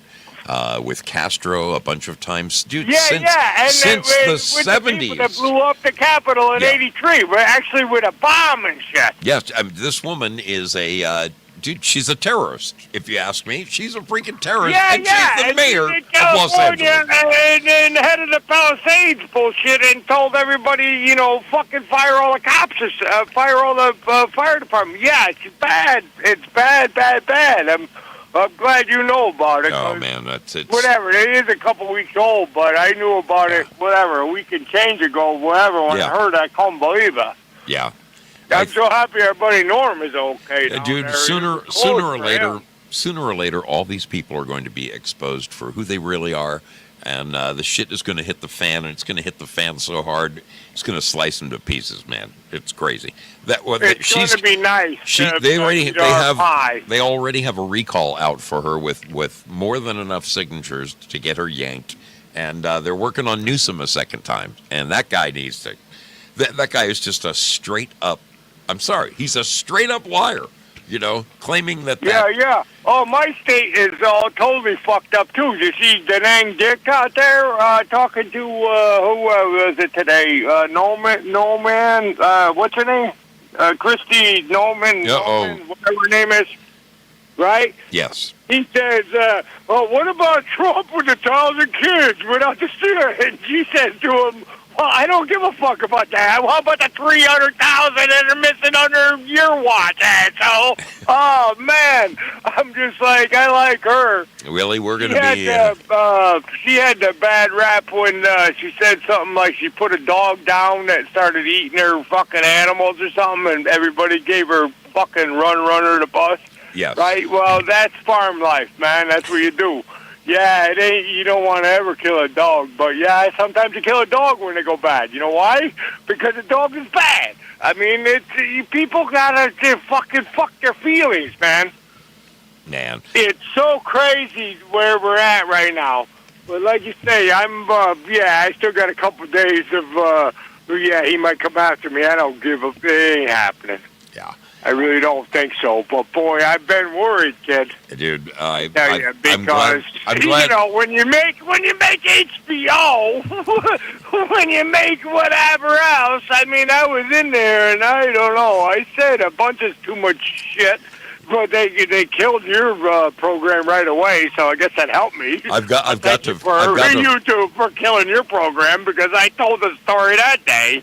with Castro a bunch of times. Dude, since the 70s. The that blew up the Capitol in 83, actually with a bomb and shit. Yes, this woman is a... dude, she's a terrorist, if you ask me. She's a freaking terrorist, and she's the mayor of Los Angeles. And the head of the Palisades bullshit and told everybody, fucking fire all the cops, fire all the fire department. Yeah, it's bad. It's bad. I'm glad you know about it. Oh, man, it's... Whatever, it is a couple weeks old, but I knew about it, whatever, a week and change ago, whatever. When I heard, I couldn't believe it. Yeah. I'm so happy our buddy Norm is okay. Dude, sooner or later, all these people are going to be exposed for who they really are, and the shit is going to hit the fan, and it's going to hit the fan so hard, it's going to slice them to pieces, man. It's crazy. It's going to be nice. They already have a recall out for her with more than enough signatures to get her yanked, and they're working on Newsom a second time, and that guy needs to. That guy is just a straight up. I'm sorry, he's a straight up liar. Claiming that. Yeah. Oh, my state is all totally fucked up too. You see Da Nang Dick out there talking to who was it today? Noman. What's her name? Christy Noman, whatever her name is. Right? Yes. He says, what about Trump with 1,000 kids without the steer? And she says to him, well, I don't give a fuck about that. How about the 300,000 that are missing under your watch, asshole? Oh, man. I'm just like, I like her. Really? We're going to be... she had the bad rap when she said something like she put a dog down that started eating her fucking animals or something, and everybody gave her fucking runner the bus. Yes. Right? Well, that's farm life, man. That's what you do. Yeah, it ain't. You don't want to ever kill a dog, but yeah, sometimes you kill a dog when they go bad. You know why? Because the dog is bad. I mean, people gotta fucking fuck their feelings, man. Man, it's so crazy where we're at right now. But like you say, I still got a couple days of. He might come after me. I don't give a. It ain't happening. Yeah. I really don't think so, but boy, I've been worried, kid. Dude, I'm glad. When you make HBO, when you make whatever else, I mean, I was in there, and I don't know. I said a bunch of too much shit, but they killed your program right away, so I guess that helped me. I've got to YouTube for killing your program because I told the story that day.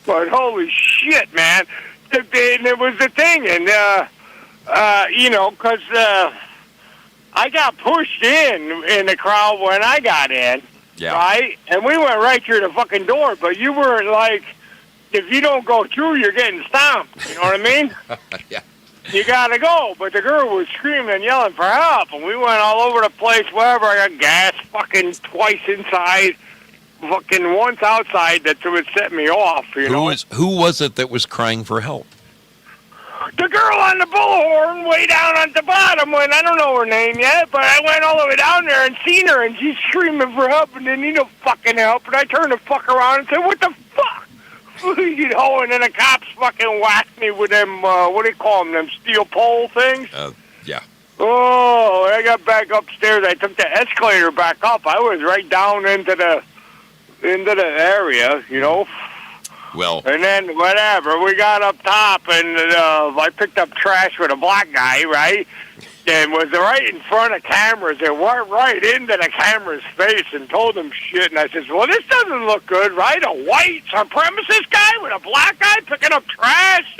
But holy shit, man. And it was the thing, and, because I got pushed in the crowd when I got in, right? And we went right through the fucking door, but you weren't like, if you don't go through, you're getting stomped, you know what I mean? Yeah. You gotta go, but the girl was screaming and yelling for help, and we went all over the place, wherever. I got gas fucking twice inside. fucking once outside that would set me off, you know. Who was it that was crying for help? The girl on the bullhorn way down at the bottom when I don't know her name yet, but I went all the way down there and seen her, and she's screaming for help and didn't need no fucking help. And I turned the fuck around and said, "What the fuck?" You know, and then the cops fucking whacked me with them, what do you call them steel pole things? Yeah. Oh, I got back upstairs. I took the escalator back up. I was right down into the area, you know. Well, and then whatever, we got up top, and I picked up trash with a black guy, right? And was right in front of cameras and went right into the camera's face and told him shit. And I said, well, this doesn't look good, right? A white supremacist guy with a black guy picking up trash,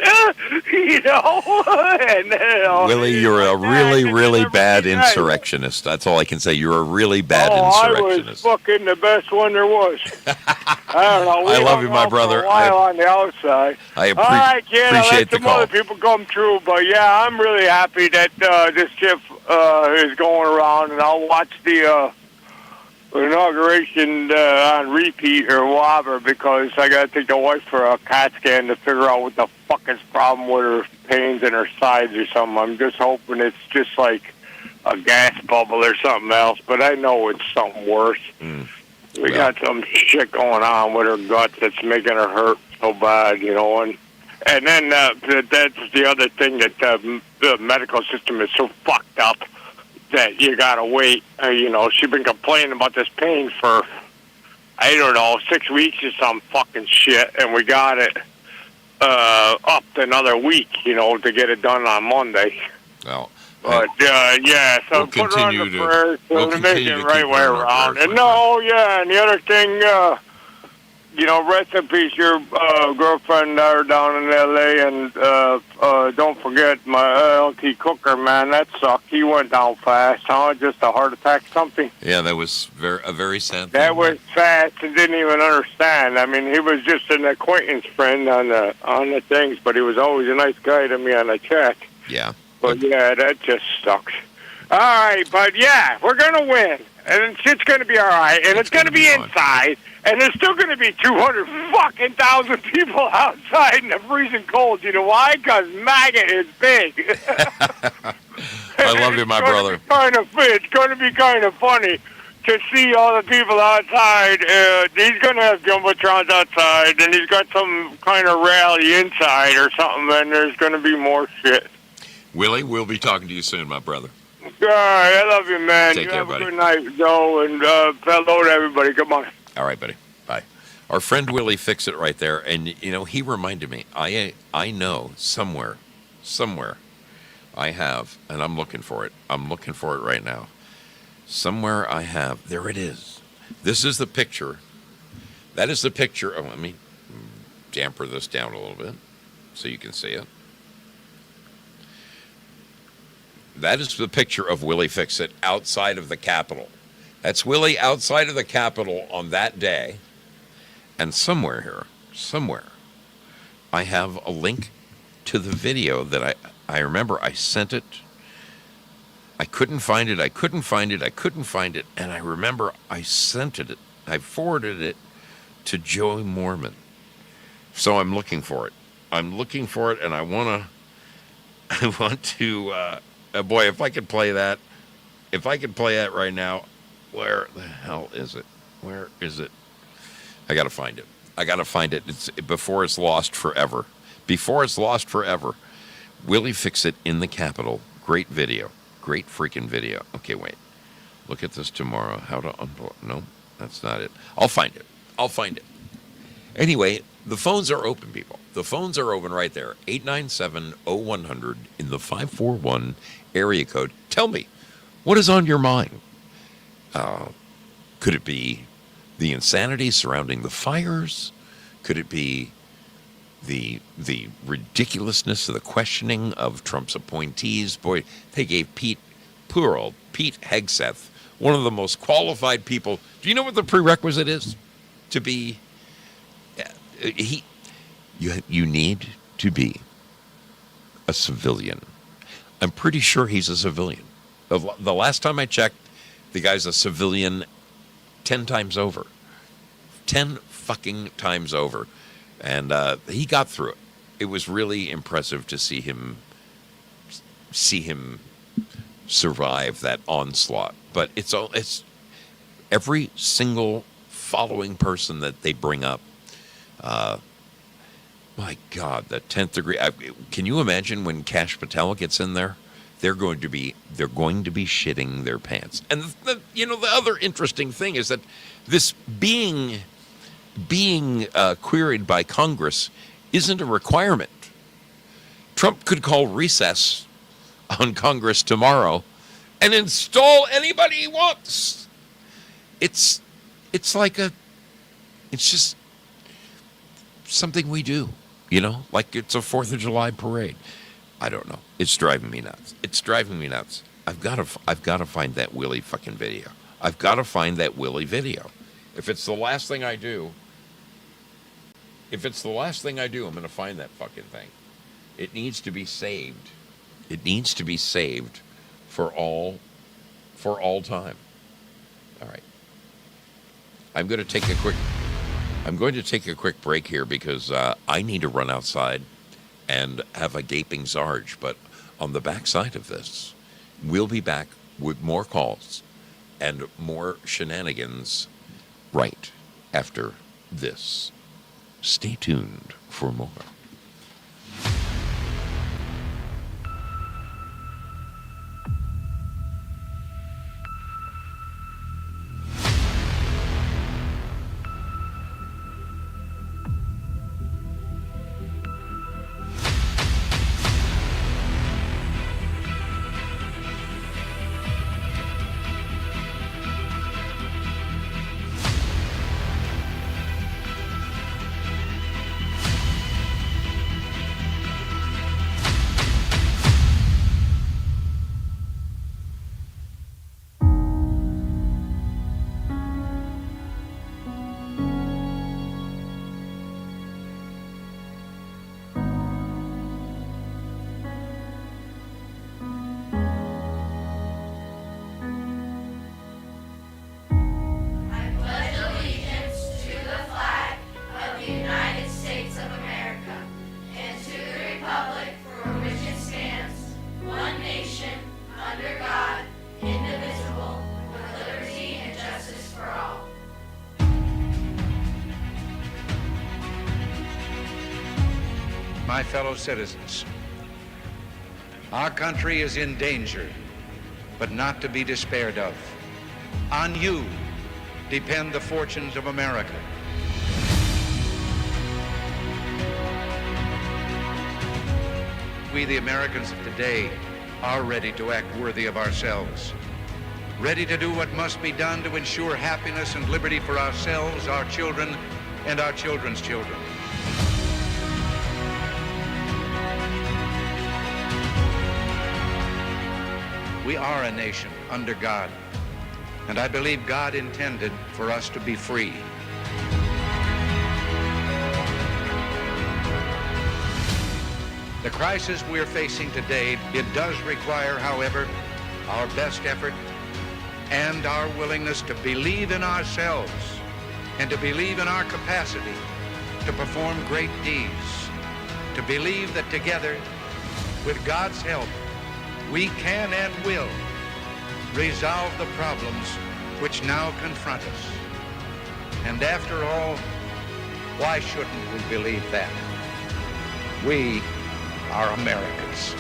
you know? And, Willie, you're a really, really bad insurrectionist. That's all I can say. You're a really bad insurrectionist. I was fucking the best one there was. I don't know. I love you, my brother. On the outside. I all right, kid, appreciate the call. I'll let some other people come through, but yeah, I'm really happy that this chip is going around, and I'll watch the inauguration on repeat or whatever, because I got to take the wife for a CAT scan to figure out what the fuck is problem with her pains in her sides or something. I'm just hoping it's just like a gas bubble or something else, but I know it's something worse. We got some shit going on with her guts that's making her hurt so bad, you know, and then that's the other thing, that the medical system is so fucked up that you gotta wait. You know, she's been complaining about this pain for, I don't know, 6 weeks or some fucking shit, and we got it up another week, you know, to get it done on Monday. Well, but yeah, so we'll put her on the prayers we'll to make it right way around. And and the other thing, you know, rest in peace, your girlfriend down in L.A., and don't forget my LT Cooker, man, that sucked. He went down fast, huh? Just a heart attack, something. Yeah, that was a very sad thing. That was fast and didn't even understand. I mean, he was just an acquaintance friend on the things, but he was always a nice guy to me on the check. Yeah. But yeah, that just sucks. All right, but yeah, we're going to win. And shit's going to be all right. And it's going to be inside. And there's still going to be 200,000 people outside in the freezing cold. You know why? Because MAGA is big. I love you, my brother. It's going to be kind of funny to see all the people outside. He's going to have jumbotrons outside, and he's got some kind of rally inside or something, and there's going to be more shit. Willie, we'll be talking to you soon, my brother. All right, I love you, man. Take care, buddy. Have a good night, Joe, and hello to everybody. Goodbye. All right, buddy. Bye. Our friend Willie Fix It right there, and you know, he reminded me. I know somewhere, I have, and I'm looking for it. I'm looking for it right now. Somewhere I have. There it is. This is the picture. That is the picture. Oh, let me damper this down a little bit so you can see it. That is the picture of Willie Fix It outside of the Capitol. That's Willie outside of the Capitol on that day. And somewhere, I have a link to the video that I remember I sent it. I couldn't find it. And I remember I sent it. I forwarded it to Joey Mormon. So I'm looking for it. And I want to... boy, if I could play that right now, where the hell is it? Where is it? I got to find it. It's before it's lost forever. Willie Fix It in the Capitol. Great video. Great freaking video. Okay, wait. Look at this tomorrow. How to unblock. No, that's not it. I'll find it. Anyway, the phones are open, people. The phones are open right there. 897-0100 in the 541 area code. Tell me, what is on your mind? Could it be the insanity surrounding the fires? Could it be the ridiculousness of the questioning of Trump's appointees? Boy, they gave poor old Pete Hegseth, one of the most qualified people. Do you know what the prerequisite is to be? You need to be a civilian. I'm pretty sure he's a civilian. The last time I checked, the guy's a civilian 10 times over. 10 fucking times over. And he got through it. It was really impressive to see him survive that onslaught. But it's every single following person that they bring up. My God, the 10th degree. Can you imagine when Kash Patel gets in there? They're going to be shitting their pants. And the other interesting thing is that this being queried by Congress isn't a requirement. Trump could call recess on Congress tomorrow and install anybody he wants. It's just something we do, like it's a 4th of July parade. I don't know. It's driving me nuts. I've got to find that Willie fucking video. I've got to find that Willie video. If it's the last thing I do, I'm going to find that fucking thing. It needs to be saved. It needs to be saved for all time. All right. I'm going to take a quick break here because I need to run outside and have a gaping Zarge. But on the backside of this, we'll be back with more calls and more shenanigans right after this. Stay tuned for more. My fellow citizens, our country is in danger, but not to be despaired of. On you depend the fortunes of America. We, the Americans of today, are ready to act worthy of ourselves, ready to do what must be done to ensure happiness and liberty for ourselves, our children, and our children's children. We are a nation under God, and I believe God intended for us to be free. The crisis we're facing today, it does require, however, our best effort and our willingness to believe in ourselves and to believe in our capacity to perform great deeds, to believe that together, with God's help, we can and will resolve the problems which now confront us. And after all, why shouldn't we believe that? We are Americans.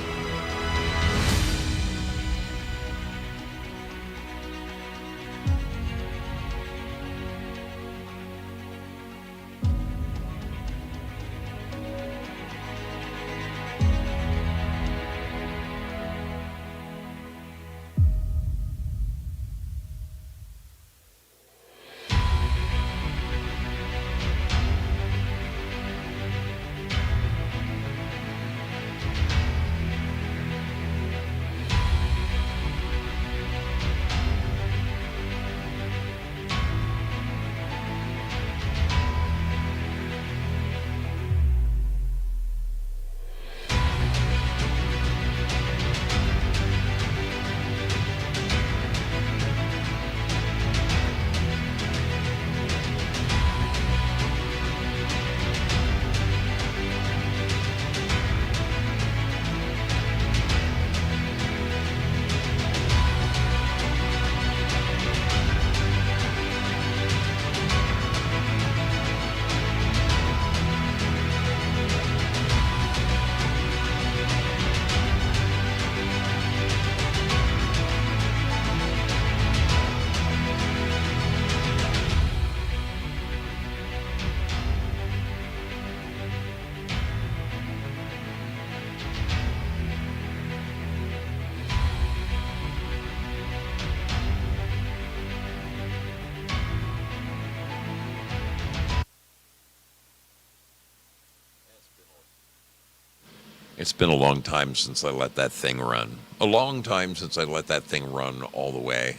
It's been a long time since I let that thing run. A long time since I let that thing run all the way.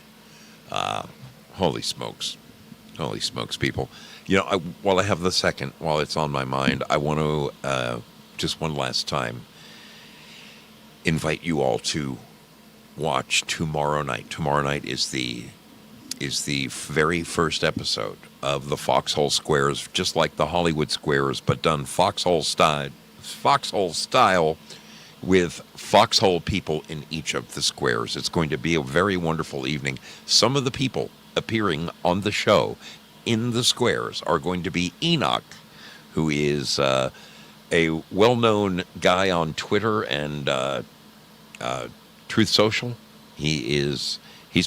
Holy smokes. Holy smokes, people. You know, while I have the second, while it's on my mind, I want to, just one last time, invite you all to watch tomorrow night. Tomorrow night is the very first episode of the Foxhole Squares, just like the Hollywood Squares, but done foxhole style with foxhole people in each of the squares. It's going to be a very wonderful evening. Some of the people appearing on the show in the squares are going to be Enoch, who is a well-known guy on Twitter and Truth Social. He's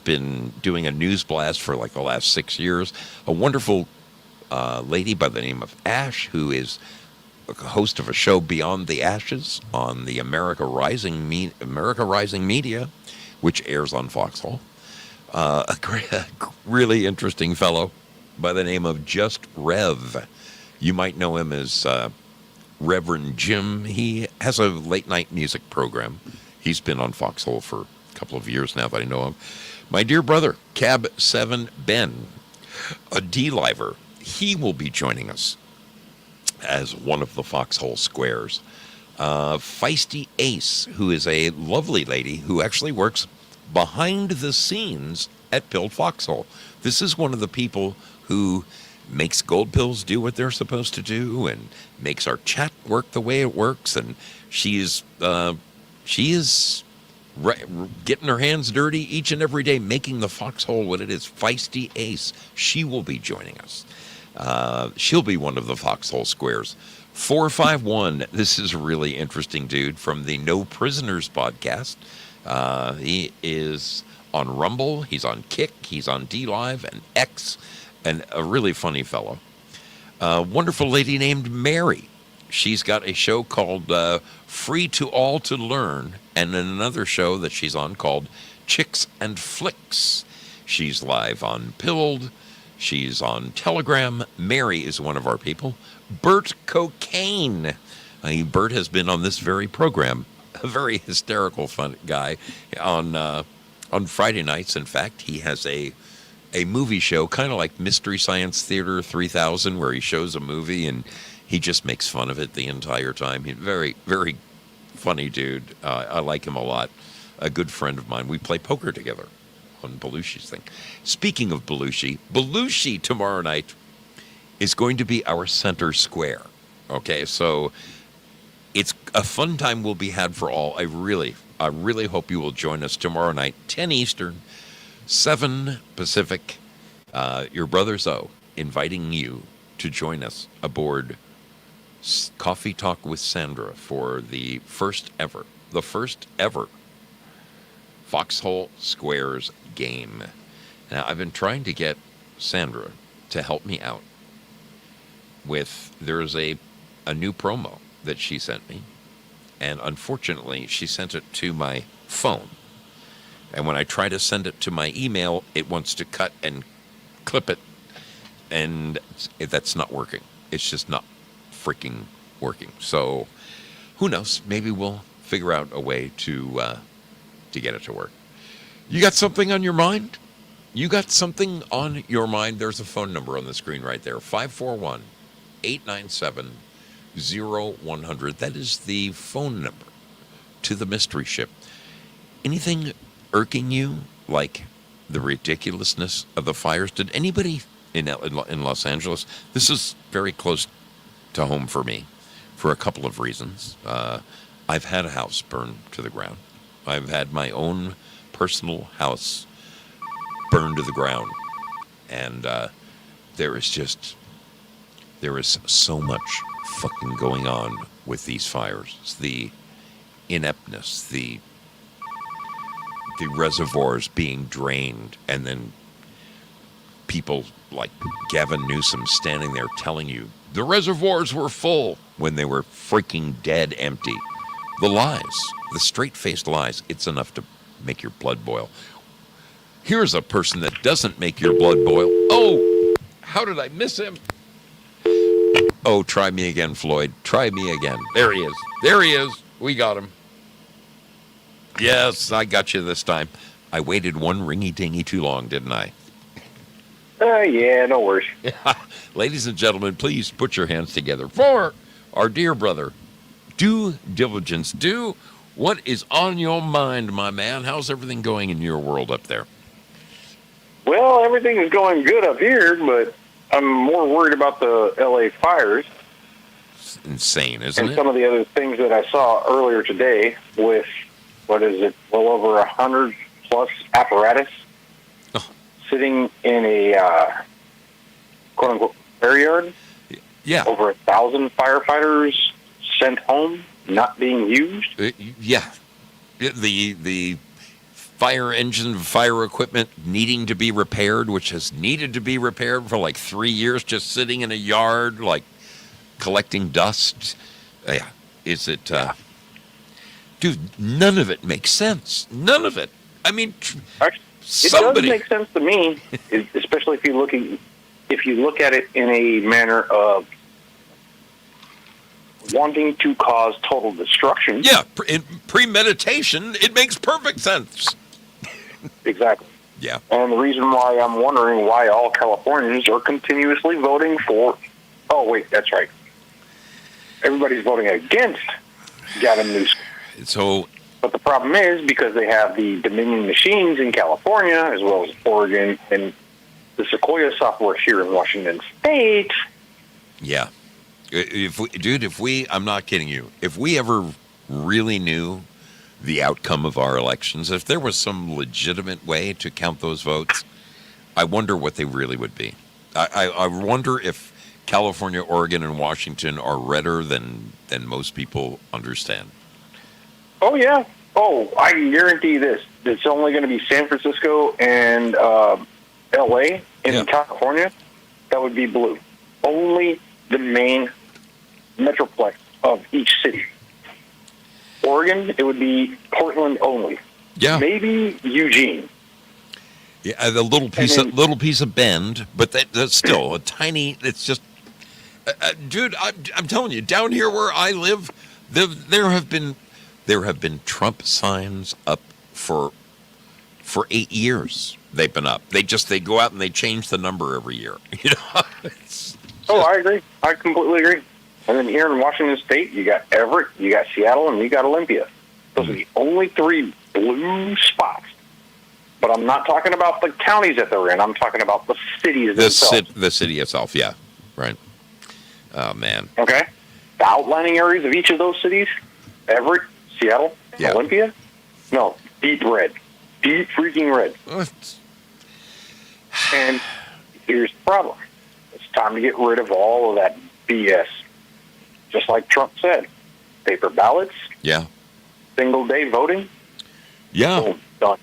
been doing a news blast for like the last 6 years. A wonderful lady by the name of Ash, who is a host of a show Beyond the Ashes on the America Rising Media, which airs on Foxhole. A really interesting fellow by the name of Just Rev. You might know him as Reverend Jim. He has a late night music program. He's been on Foxhole for a couple of years now that I know him. My dear brother, Cab 7 Ben, a D-Liver, he will be joining us as one of the Foxhole Squares. Feisty Ace, who is a lovely lady who actually works behind the scenes at Pilled Foxhole. This is one of the people who makes Gold Pills do what they're supposed to do and makes our chat work the way it works. And she is getting her hands dirty each and every day, making the Foxhole what it is. Feisty Ace, she will be joining us. She'll be one of the Foxhole Squares. 451, this is a really interesting dude from the No Prisoners podcast. He is on Rumble, he's on Kick, he's on D-Live and X, and a really funny fellow. A wonderful lady named Mary. She's got a show called Free to All to Learn, and another show that she's on called Chicks and Flicks. She's live on Pilled. She's on Telegram. Mary is one of our people. Bert Cocaine. Bert has been on this very program. A very hysterical, fun guy. On Friday nights, in fact, he has a movie show, kind of like Mystery Science Theater 3000, where he shows a movie and he just makes fun of it the entire time. He's very, very funny dude. I like him a lot. A good friend of mine. We play poker together on Belushi's thing. Speaking of Belushi tomorrow night is going to be our center square. Okay, so it's a fun time will be had for all. I really hope you will join us tomorrow night, 10 Eastern, 7 Pacific. Your brother Zoe inviting you to join us aboard Coffee Talk with Sandra for the first ever Foxhole Squares game. Now, I've been trying to get Sandra to help me out with, there's a new promo that she sent me, and unfortunately, she sent it to my phone. And when I try to send it to my email, it wants to cut and clip it, and that's not working. It's just not freaking working. So, who knows? Maybe we'll figure out a way to get it to work. You got something on your mind? You got something on your mind? There's a phone number on the screen right there, 541-897-0100. That is the phone number to the mystery ship. Anything irking you, like the ridiculousness of the fires? Did anybody in Los Angeles, this is very close to home for me for a couple of reasons. I've had a house burned to the ground. I've had my own personal house burned to the ground. And there is so much fucking going on with these fires. It's the ineptness, the reservoirs being drained, and then people like Gavin Newsom standing there telling you the reservoirs were full when they were freaking dead empty. The lies, the straight-faced lies, it's enough to make your blood boil. Here's a person that doesn't make your blood boil. Oh, how did I miss him? Oh, try me again, Floyd. Try me again. There he is. There he is. We got him. Yes, I got you this time. I waited one ringy-dingy too long, didn't I? Yeah, no worries. Ladies and gentlemen, please put your hands together for our dear brother. Due diligence. Do what is on your mind, my man. How's everything going in your world up there? Well, everything is going good up here, but I'm more worried about the L.A. fires. It's insane, isn't and it? Some of the other things that I saw earlier today with, well over 100 plus apparatus sitting in a quote-unquote fire yard. Yeah. Over 1,000 firefighters sent home, not being used. Yeah. The fire engine, fire equipment needing to be repaired, which has needed to be repaired for like 3 years, just sitting in a yard, like collecting dust. Yeah. Is it... dude, none of it makes sense. None of it. I mean... Actually, it does make sense to me, especially if you look at it in a manner of wanting to cause total destruction. Yeah, in premeditation, it makes perfect sense. Exactly. Yeah. And the reason why I'm wondering why all Californians are continuously voting for... Oh, wait, that's right. Everybody's voting against Gavin Newsom. So... But the problem is, because they have the Dominion machines in California, as well as Oregon, and the Sequoia software here in Washington State. Yeah. I'm not kidding you, if we ever really knew the outcome of our elections, if there was some legitimate way to count those votes, I wonder what they really would be. I wonder if California, Oregon, and Washington are redder than most people understand. Oh, yeah. Oh, I can guarantee this. It's only going to be San Francisco and L.A. in California. That would be blue. Only the main metroplex of each city. Oregon, it would be Portland only. Yeah. Maybe Eugene. Yeah, the little piece of Bend, but that's still a tiny. It's just, dude. I'm telling you, down here where I live, there have been Trump signs up for 8 years. They've been up. They go out and they change the number every year. You know. I agree. I completely agree. And then here in Washington State, you got Everett, you got Seattle, and you got Olympia. Those are the only 3 blue spots. But I'm not talking about the counties that they're in. I'm talking about the cities themselves. The city itself, yeah. Right. Oh, man. Okay. The outlining areas of each of those cities, Everett, Seattle, Olympia, no, deep red. Deep freaking red. What? And here's the problem. It's time to get rid of all of that BS. Just like Trump said. Paper ballots. Yeah. Single-day voting. Yeah. Boom, done.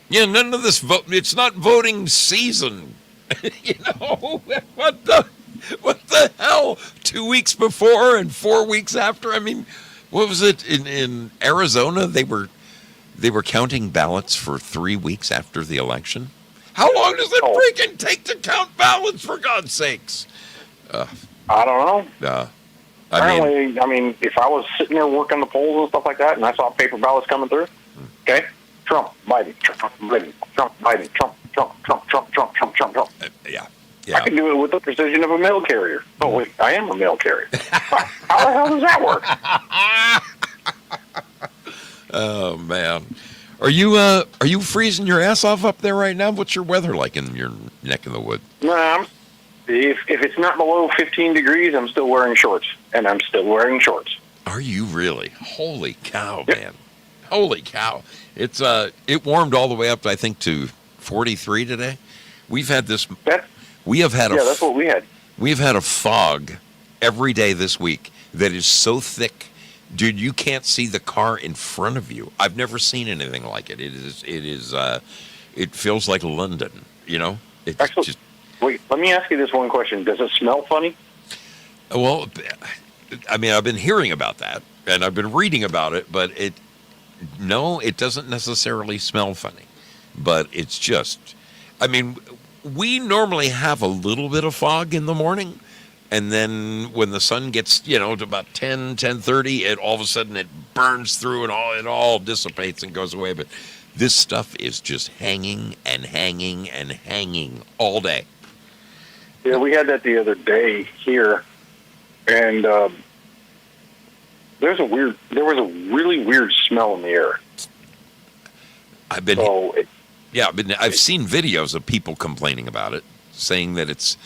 Yeah, none of this vote. It's not voting season. You know, what the hell? 2 weeks before and 4 weeks after? I mean, what was it in Arizona? They were counting ballots for 3 weeks after the election. How long does it freaking take to count ballots, for God's sakes? I don't know. Apparently, I mean, if I was sitting there working the polls and stuff like that, and I saw paper ballots coming through, okay, Trump, Biden, Trump, Biden, Trump, Biden, Trump, Trump, Trump, Trump, Trump, Trump, Trump, Trump. Yeah. I can do it with the precision of a mail carrier. Oh, wait, I am a mail carrier. How the hell does that work? Oh, man. Are you freezing your ass off up there right now? What's your weather like in your neck of the woods? No, if it's not below 15 degrees, I'm still wearing shorts, and I'm still wearing shorts. Are you really? Holy cow, man. Holy cow. It warmed all the way up, I think, to 43 today. We've had this... that's what we had. We've had a fog every day this week that is so thick, dude, you can't see the car in front of you. I've never seen anything like it. It feels like London, you know? Actually, wait, let me ask you this one question. Does it smell funny? Well, I mean, I've been hearing about that, and I've been reading about it, but it doesn't necessarily smell funny. But it's just, I mean, we normally have a little bit of fog in the morning, And then when the sun gets, to about 10:30, it all of a sudden it burns through and it all dissipates and goes away. But this stuff is just hanging and hanging and hanging all day. Yeah, we had that the other day here, and there was a really weird smell in the air. I've seen videos of people complaining about it, saying that it's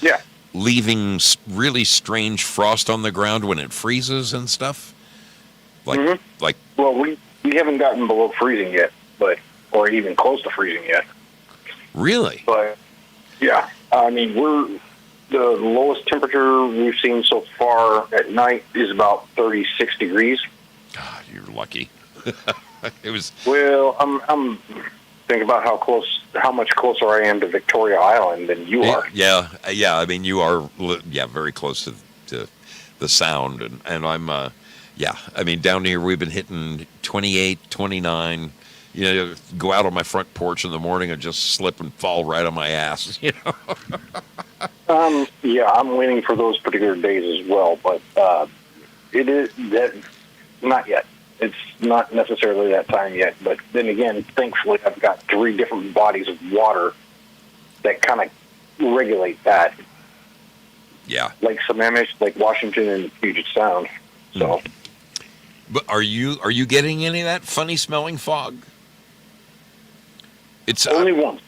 leaving really strange frost on the ground when it freezes and stuff. Well, we haven't gotten below freezing yet, or even close to freezing yet. Really? But yeah, I mean, the lowest temperature we've seen so far at night is about 36 degrees. God, you're lucky. It was. Well, I'm thinking about how much closer I am to Victoria Island than you are. Yeah. I mean, you are, very close to the sound, and I'm, I mean, down here we've been hitting 28, 29. Go out on my front porch in the morning and just slip and fall right on my ass. I'm waiting for those particular days as well, but it is that not yet. It's not necessarily that time yet, but then again, thankfully, I've got 3 different bodies of water that kind of regulate that. Yeah. Lake Sammamish, Lake Washington, and Puget Sound. So. But are you getting any of that funny smelling fog? It's only one.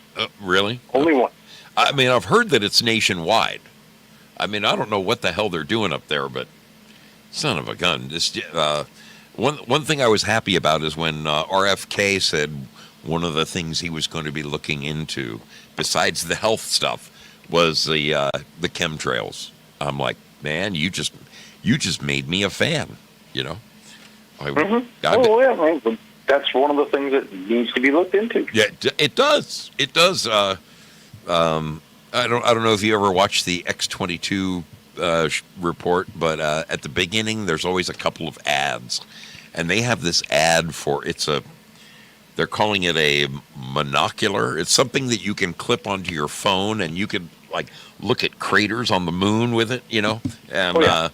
Really? Only one. I mean, I've heard that it's nationwide. I mean, I don't know what the hell they're doing up there, but son of a gun. This one thing I was happy about is when RFK said one of the things he was going to be looking into, besides the health stuff, was the chemtrails. I'm like, man, you just made me a fan. That's one of the things that needs to be looked into. Yeah, it does. It does. I don't know if you ever watched the X-22 report, but at the beginning there's always a couple of ads, and they have this ad for they're calling it a monocular. It's something that you can clip onto your phone, and you can look at craters on the moon with it. And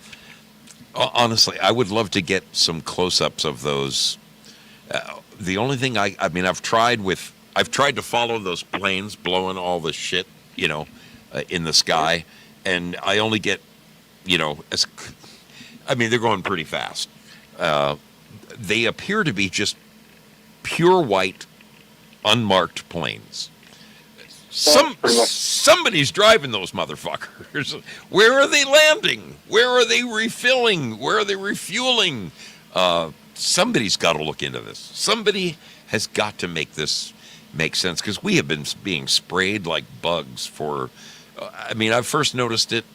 honestly, I would love to get some close-ups of those. The only thing I've tried to follow those planes blowing all the shit, in the sky, and I only get, they're going pretty fast. They appear to be just pure white, unmarked planes. Somebody's driving those motherfuckers. Where are they landing? Where are they refilling? Where are they refueling? Somebody's got to look into this. Somebody has got to make this make sense, because we have been being sprayed like bugs for. I first noticed it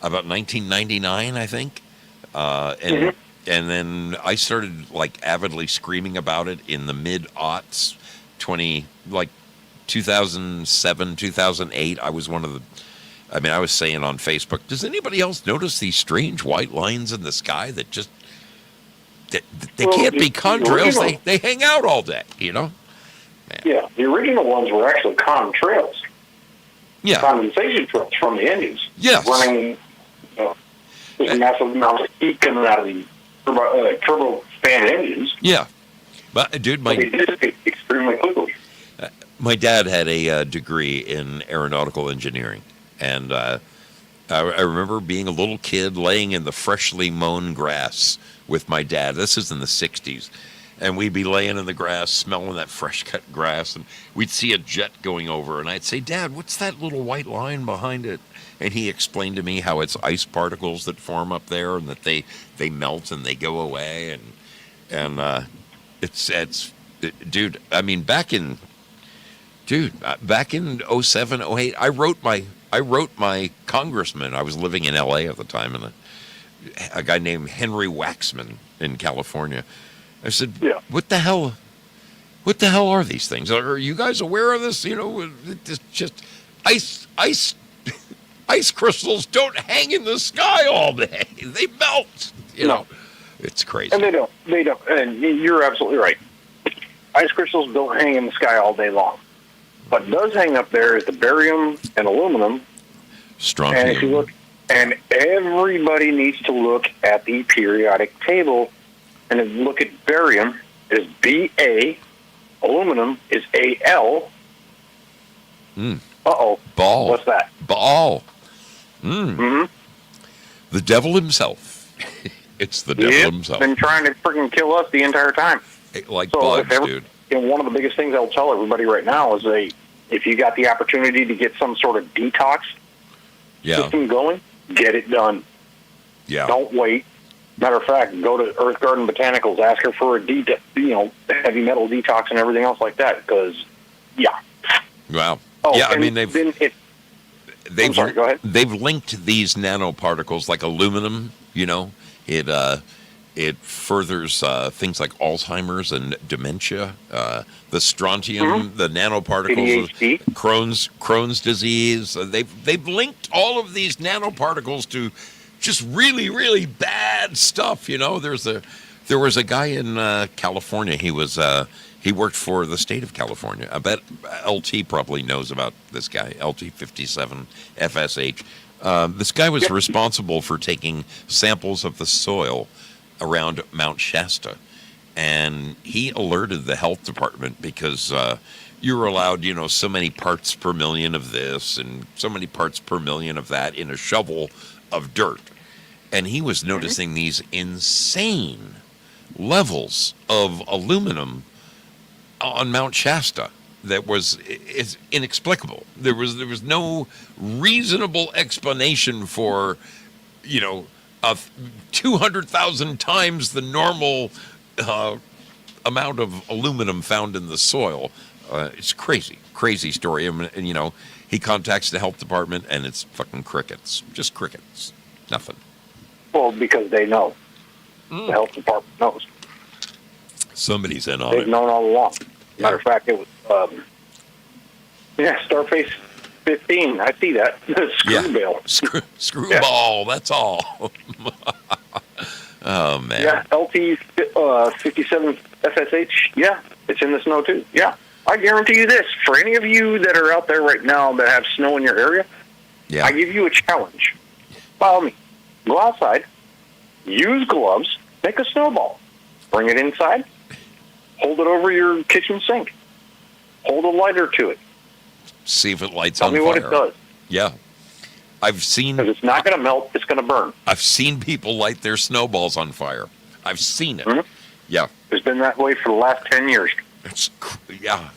about 1999, I think, and then I started avidly screaming about it in the mid-aughts, 2007, 2008. I was one of the. I was saying on Facebook, does anybody else notice these strange white lines in the sky that just. They can't be contrails. They hang out all day, Man. Yeah, the original ones were actually contrails. Yeah. Condensation trails from the engines. Yes. Running there's a massive amount of heat coming out of the turbofan engines. Yeah. But, dude, they dissipate extremely quickly. My dad had a degree in aeronautical engineering, and I remember being a little kid laying in the freshly mown grass with my dad. This is in the 60s. And we'd be laying in the grass, smelling that fresh-cut grass, and we'd see a jet going over, and I'd say, Dad, what's that little white line behind it? And he explained to me how it's ice particles that form up there, and that they melt and they go away, and dude, back in 07, 08, I wrote my congressman. I was living in L.A. at the time, and a guy named Henry Waxman in California. I said, What the hell are these things? Are you guys aware of this? It's just ice crystals don't hang in the sky all day. They melt. No. It's crazy. And they don't. And you're absolutely right. Ice crystals don't hang in the sky all day long. What does hang up there is the barium and aluminum. Strontium. And if you look, And everybody needs to look at the periodic table and then look at barium is Ba, aluminum is Al. Uh-oh. Ball. What's that? Ball. Mm-hmm. The devil himself. It's the devil himself. Been trying to freaking kill us the entire time. Like bugs, dude. One of the biggest things I'll tell everybody right now is if you got the opportunity to get some sort of detox system going, get it done. Yeah. Don't wait. Matter of fact, go to Earth Garden Botanicals, ask her for a heavy metal detox and everything else like that. Because, Wow. Oh, yeah, I mean I'm sorry, go ahead. They've linked these nanoparticles like aluminum. It furthers things like Alzheimer's and dementia. The strontium, the nanoparticles, Crohn's disease. They've linked all of these nanoparticles to just really, really bad stuff. There was a guy in California. He worked for the state of California. I bet LT probably knows about this guy, LT57 FSH. This guy was responsible for taking samples of the soil around Mount Shasta, and he alerted the health department because you were allowed, so many parts per million of this and so many parts per million of that in a shovel of dirt. And he was noticing these insane levels of aluminum on Mount Shasta that is inexplicable. There was no reasonable explanation for, 200,000 times the normal amount of aluminum found in the soil. It's crazy story. And he contacts the health department, and it's fucking crickets, just crickets, nothing. Well, because they know. The health department knows. Somebody's in on They've it. known all along. Matter of fact, it was, Starface 15. I see that. Screwball. Screwball, that's all. Oh, man. Yeah, LT 57 FSH. Yeah, it's in the snow, too. Yeah. I guarantee you this. For any of you that are out there right now that have snow in your area, I give you a challenge. Follow me. Go outside, use gloves, make a snowball. Bring it inside, hold it over your kitchen sink, hold a lighter to it. See if it lights on fire. Tell me what it does. Yeah. I've seen... Because it's not going to melt, it's going to burn. I've seen people light their snowballs on fire. I've seen it. Mm-hmm. Yeah. It's been that way for the last 10 years. Yeah.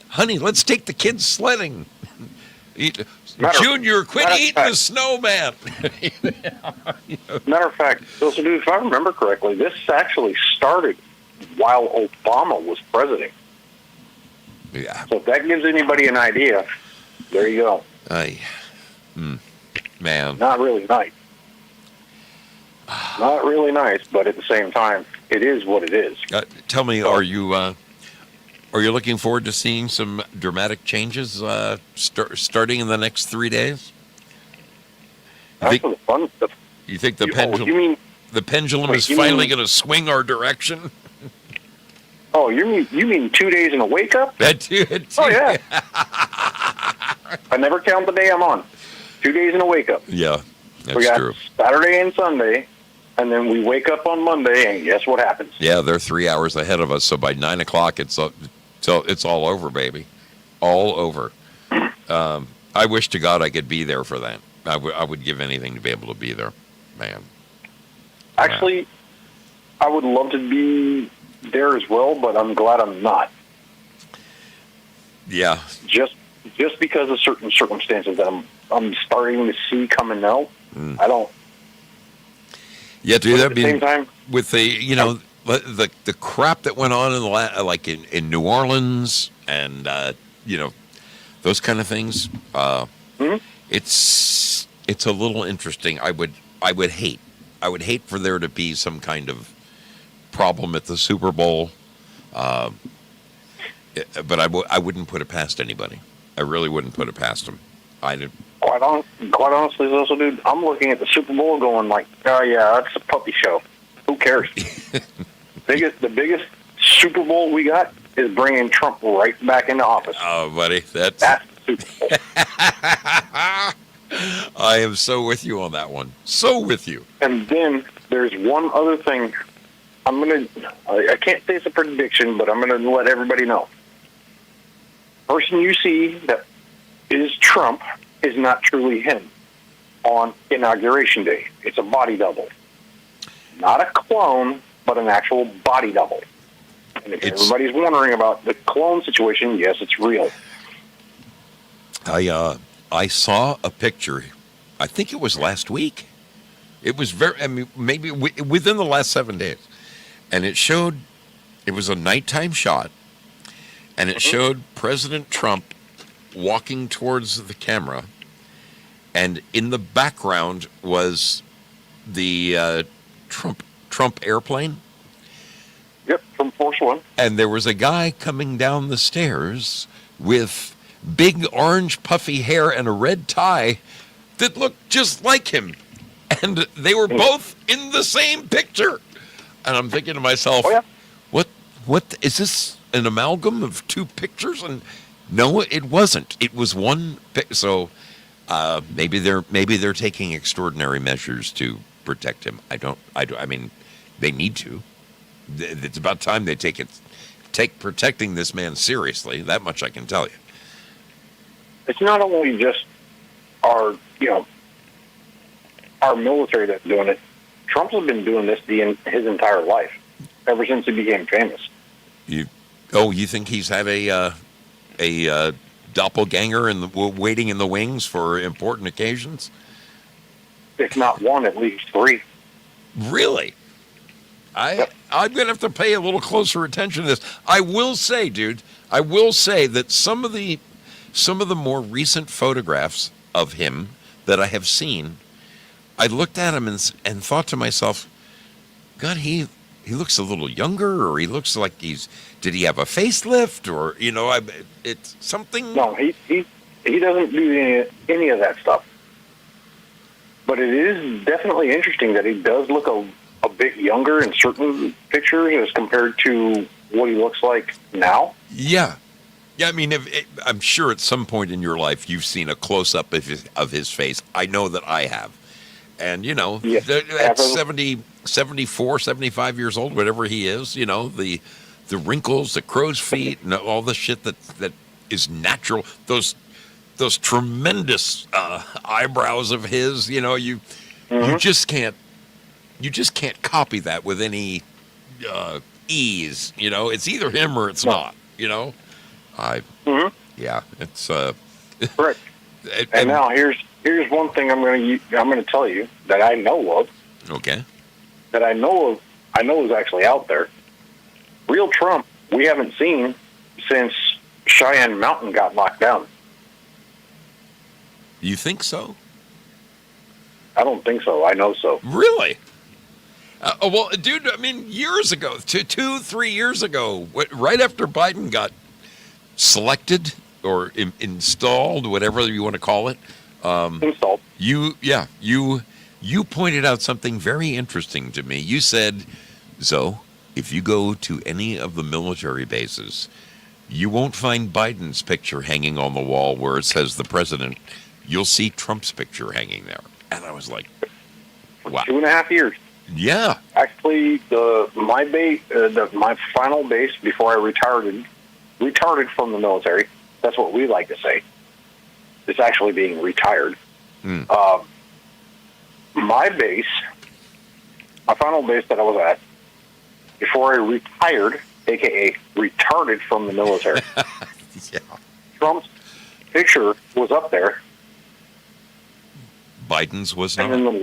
Honey, let's take the kids sledding. Junior, quit eating the snowman. Matter of fact, Zoso, if I remember correctly, this actually started while Obama was president. Yeah. So if that gives anybody an idea, there you go. Man. Not really nice. Not really nice, but at the same time, it is what it is. Tell me, are you looking forward to seeing some dramatic changes starting in the next 3 days? That's the fun stuff. You think the pendulum is finally going to swing our direction? Oh, you mean 2 days in a wake up? Oh yeah. I never count the day I'm on. 2 days in a wake up. Yeah, that's we got true. Saturday and Sunday, and then we wake up on Monday, and guess what happens? Yeah, they're 3 hours ahead of us. So by 9 o'clock, it's all over, baby, all over. I wish to God I could be there for that. I would give anything to be able to be there, man. Actually, I would love to be there as well, but I'm glad I'm not. Yeah. Just because of certain circumstances that I'm starting to see coming out. I don't. Yeah, dude. At the same time, with the crap that went on in New Orleans and those kind of things. It's a little interesting. I would hate for there to be some kind of problem at the Super Bowl, but I wouldn't put it past anybody. I really wouldn't put it past them. Quite honestly, Zoso, dude, I'm looking at the Super Bowl going like, oh yeah, that's a puppy show. Who cares? The biggest Super Bowl we got is bringing Trump right back into office. Oh, buddy, that's the Super Bowl. I am so with you on that one. So with you. And then there's one other thing. I can't say it's a prediction, but I'm going to let everybody know. Person you see that is Trump is not truly him on Inauguration Day. It's a body double. Not a clone, but an actual body double. And if everybody's wondering about the clone situation, yes, it's real. I saw a picture. I think it was last week. It was maybe within the last 7 days. And it was a nighttime shot, and it showed President Trump walking towards the camera, and in the background was the Trump airplane. Yep, from Force One. And there was a guy coming down the stairs with big orange puffy hair and a red tie that looked just like him. And they were both in the same picture. And I'm thinking to myself, what is this, an amalgam of two pictures? And no, it wasn't. It was one. So maybe they're taking extraordinary measures to protect him. I mean, they need to. It's about time they take protecting this man seriously. That much I can tell you. It's not only just our military that's doing it. Trump has been doing this his entire life, ever since he became famous. You think he's had a doppelganger waiting in the wings for important occasions? If not one, at least three. Really? I'm going to have to pay a little closer attention to this. I will say, dude, that some of the more recent photographs of him that I have seen, I looked at him and thought to myself, God, he looks a little younger, or he looks like did he have a facelift, or it's something. No, he doesn't do any of that stuff. But it is definitely interesting that he does look a bit younger in certain pictures as compared to what he looks like now. Yeah. Yeah, I mean, I'm sure at some point in your life you've seen a close-up of his face. I know that I have. And, at 70, 74, 75 years old, whatever he is, the wrinkles, the crow's feet, and all the shit that is natural, those tremendous eyebrows of his, you just can't copy that with any ease. It's either him or it's not. It's correct. And now here's one thing I'm going to tell you that I know of. Okay. That I know is actually out there. Real Trump we haven't seen since Cheyenne Mountain got locked down. You think so? I don't think so. I know so. Really? Well, dude, I mean, years ago, 2-3 years ago, right after Biden got selected or installed, whatever you want to call it. Installed. You pointed out something very interesting to me. You said, Zo, if you go to any of the military bases, you won't find Biden's picture hanging on the wall where it says the president. You'll see Trump's picture hanging there. And I was like, wow. 2.5 years. Yeah. Actually, my final base before I retired from the military. That's what we like to say. It's actually being retired. My final base that I was at before I retired, aka retarded from the military. Yeah. Trump's picture was up there. Biden's was not. And in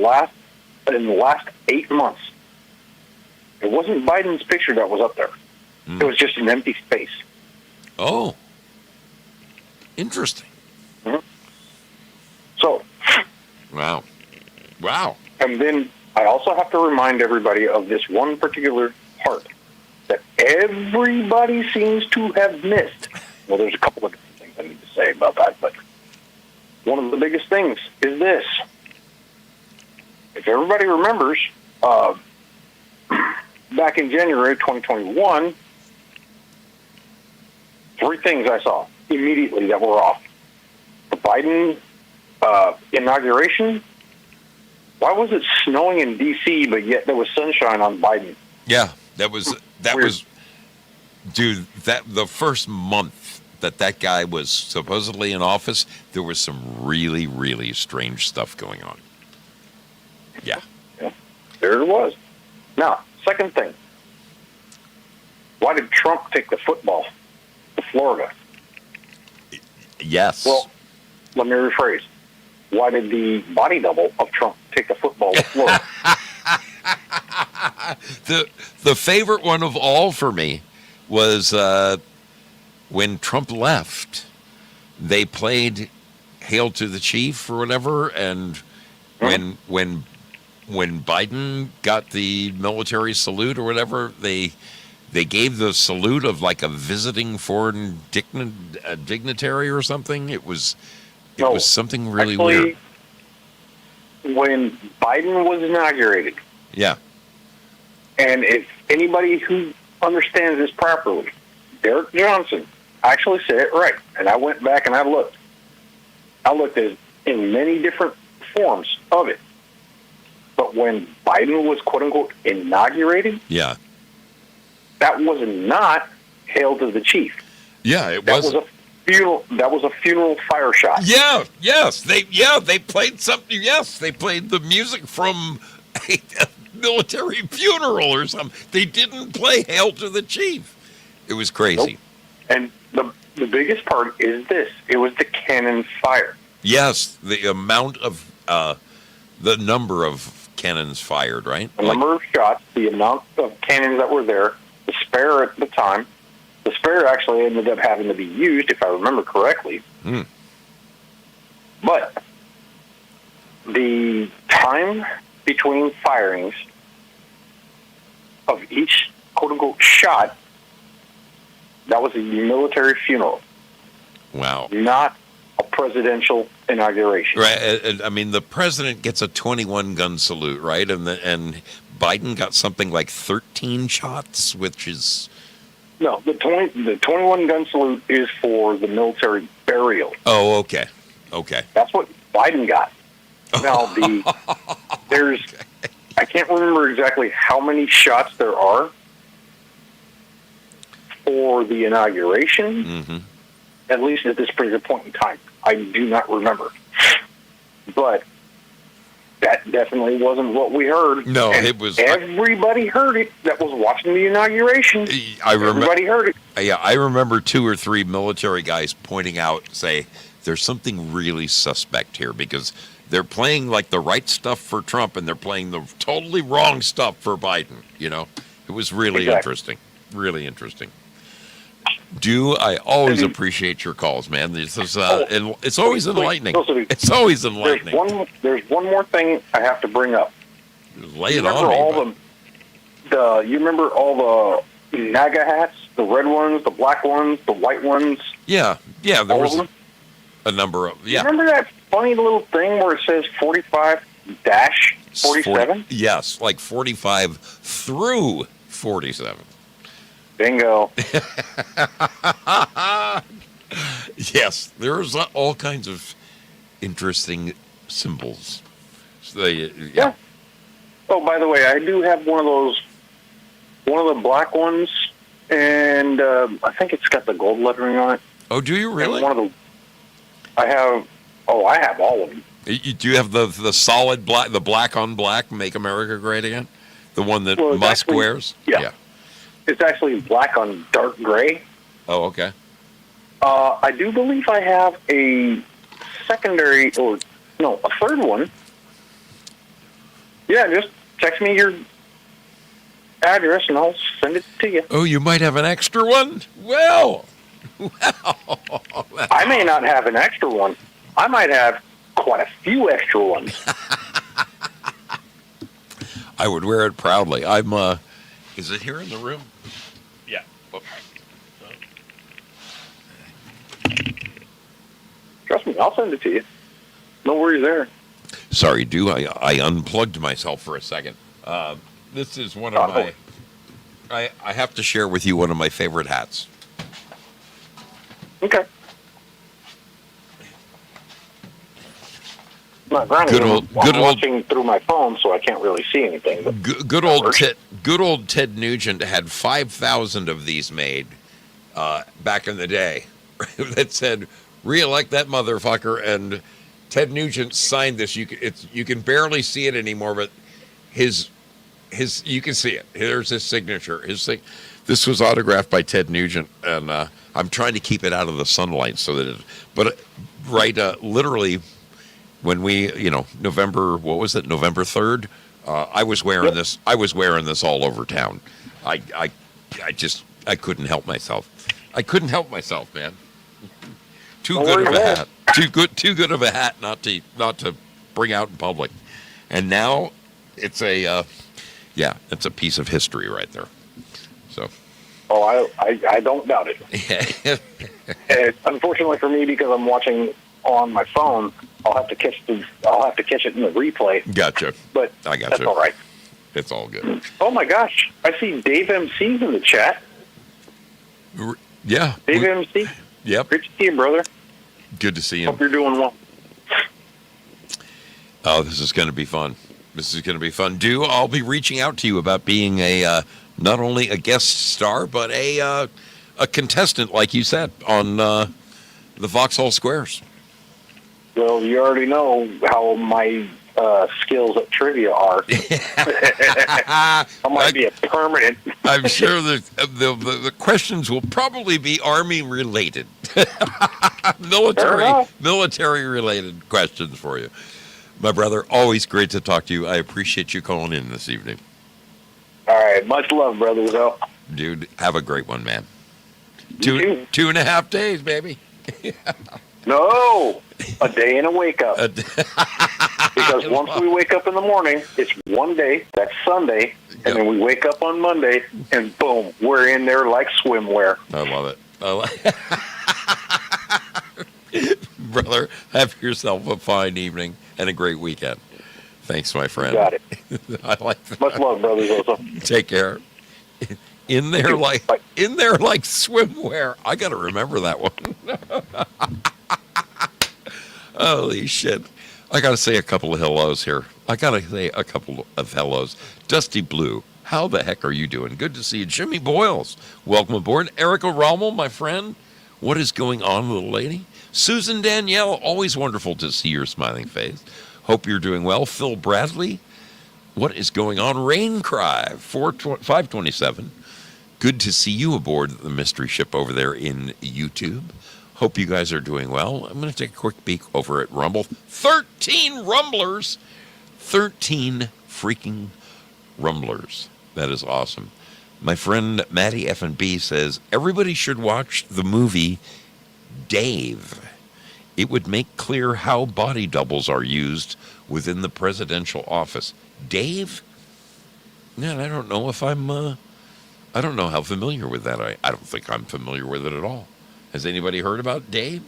the last 8 months, it wasn't Biden's picture that was up there. It was just an empty space. Oh. Interesting. Mm-hmm. So. Wow. And then I also have to remind everybody of this one particular part that everybody seems to have missed. Well, there's a couple of different things I need to say about that, but one of the biggest things is this. If everybody remembers, back in January 2021, 3 things I saw immediately that were off. The Biden inauguration. Why was it snowing in D.C., but yet there was sunshine on Biden? Yeah, that was dude. That the first month that guy was supposedly in office, there was some really, really strange stuff going on. Yeah. There it was. Now, second thing. Why did Trump take the football to Florida? Yes. Well, let me rephrase. Why did the body double of Trump take the football to Florida? The favorite one of all for me was when Trump left. They played "Hail to the Chief" or whatever, and when Biden got the military salute or whatever, they gave the salute of like a visiting foreign dignitary or something. It was something really weird. When Biden was inaugurated, yeah, and if anybody who understands this properly, Derek Johnson actually said it right, and I went back and I looked. I looked at in many different forms of it. But when Biden was quote unquote inaugurated, yeah, that was not "Hail to the Chief." Yeah, it was a funeral. That was a funeral fire shot. Yeah, yes, they played something. Yes, they played the music from a military funeral or something. They didn't play "Hail to the Chief." It was crazy. Nope. And the biggest part is this: it was the cannon fire. Yes, the amount of the number of cannons fired, right? The number of shots, the amount of cannons that were there, the spare at the time. The spare actually ended up having to be used, if I remember correctly. Mm. But the time between firings of each quote-unquote shot, that was a military funeral. Wow. Not a presidential inauguration. Right. I mean, the president gets a 21-gun salute, right? And Biden got something like 13 shots, which is... No, the 21-gun salute is for the military burial. Oh, okay. Okay. That's what Biden got. Now, there's... Okay. I can't remember exactly how many shots there are for the inauguration, at least at this particular point in time. I do not remember. But that definitely wasn't what we heard. No, and it was... Everybody heard it that was watching the inauguration. Everybody heard it. Yeah, I remember 2 or 3 military guys pointing out, say, there's something really suspect here because they're playing like the right stuff for Trump and they're playing the totally wrong stuff for Biden. You know, it was really interesting. Really interesting. I always appreciate your calls, man. This is, it's always enlightening. It's always enlightening. There's one more thing I have to bring up. Lay it on me. You remember all the NAGA hats, the red ones, the black ones, the white ones? Yeah, there was a number of... Yeah. You remember that funny little thing where it says 45-47? Yes, like 45 through 47. Bingo. Yes, there's all kinds of interesting symbols. So yeah. Oh, by the way, I do have one of the black ones, and I think it's got the gold lettering on it. Oh, do you really? I have all of them. Do you have the solid black, the black on black, "Make America Great Again"? The one that Musk wears? Yeah. It's actually black on dark gray. Oh, okay. I do believe I have a secondary, a third one. Yeah, just text me your address and I'll send it to you. Oh, you might have an extra one? Well. I may not have an extra one. I might have quite a few extra ones. I would wear it proudly. Is it here in the room? Yeah. Oh. Trust me, I'll send it to you. No worries there. Sorry, I unplugged myself for a second. This is one of my... I have to share with you one of my favorite hats. Okay. Not granted, Good I'm old- watching through my phone, so I can't really see anything. But Good old Ted Nugent had 5,000 of these made back in the day that said, "Re-elect that motherfucker." And Ted Nugent signed this. You can barely see it anymore, but his you can see it. There's his signature. This was autographed by Ted Nugent, and I'm trying to keep it out of the sunlight so that literally. When we, November 3rd, I was wearing this. I was wearing this all over town. I couldn't help myself. I couldn't help myself, man. Too good of a hat. Too good of a hat not to bring out in public. And now it's it's a piece of history right there. So. Oh, I don't doubt it. Unfortunately for me, because I'm watching on my phone, I'll have to catch it in the replay. Gotcha. But I gotcha. That's all right. It's all good. Oh my gosh, I see Dave MC's in the chat. Yeah. Dave MC. Yep. Great to see you, brother. Good to see him. Hope you're doing well. Oh, this is going to be fun. I'll be reaching out to you about being not only a guest star, but a contestant, like you said, on the Vauxhall Squares. Well, you already know how my skills at trivia are. I might be a permanent. I'm sure the questions will probably be Army related, military related questions for you. My brother, always great to talk to you. I appreciate you calling in this evening. All right, much love, brother. Though, dude, have a great one, man. You too. 2.5 days, baby. No, a day and a wake up. Because once we wake up in the morning, it's one day, that's Sunday, and then we wake up on Monday, and boom, we're in there like swimwear. I love it. Brother, have yourself a fine evening and a great weekend. Thanks, my friend. Got it. I like that. Much love, brother Zoso. Take care. In there like swimwear. I got to remember that one. Holy shit. I got to say a couple of hellos here. Dusty Blue, how the heck are you doing? Good to see you. Jimmy Boyles, welcome aboard. Erica Rommel, my friend. What is going on, little lady? Susan Danielle, always wonderful to see your smiling face. Hope you're doing well. Phil Bradley, what is going on? Rain Cry, 527. Good to see you aboard the mystery ship over there in YouTube. Hope you guys are doing well. I'm going to take a quick peek over at Rumble. 13 Rumblers. 13 freaking Rumblers. That is awesome. My friend Maddie F&B says, everybody should watch the movie Dave. It would make clear how body doubles are used within the presidential office. Dave? Man, I don't know if I don't know how familiar with that. I don't think I'm familiar with it at all. Has anybody heard about Dave?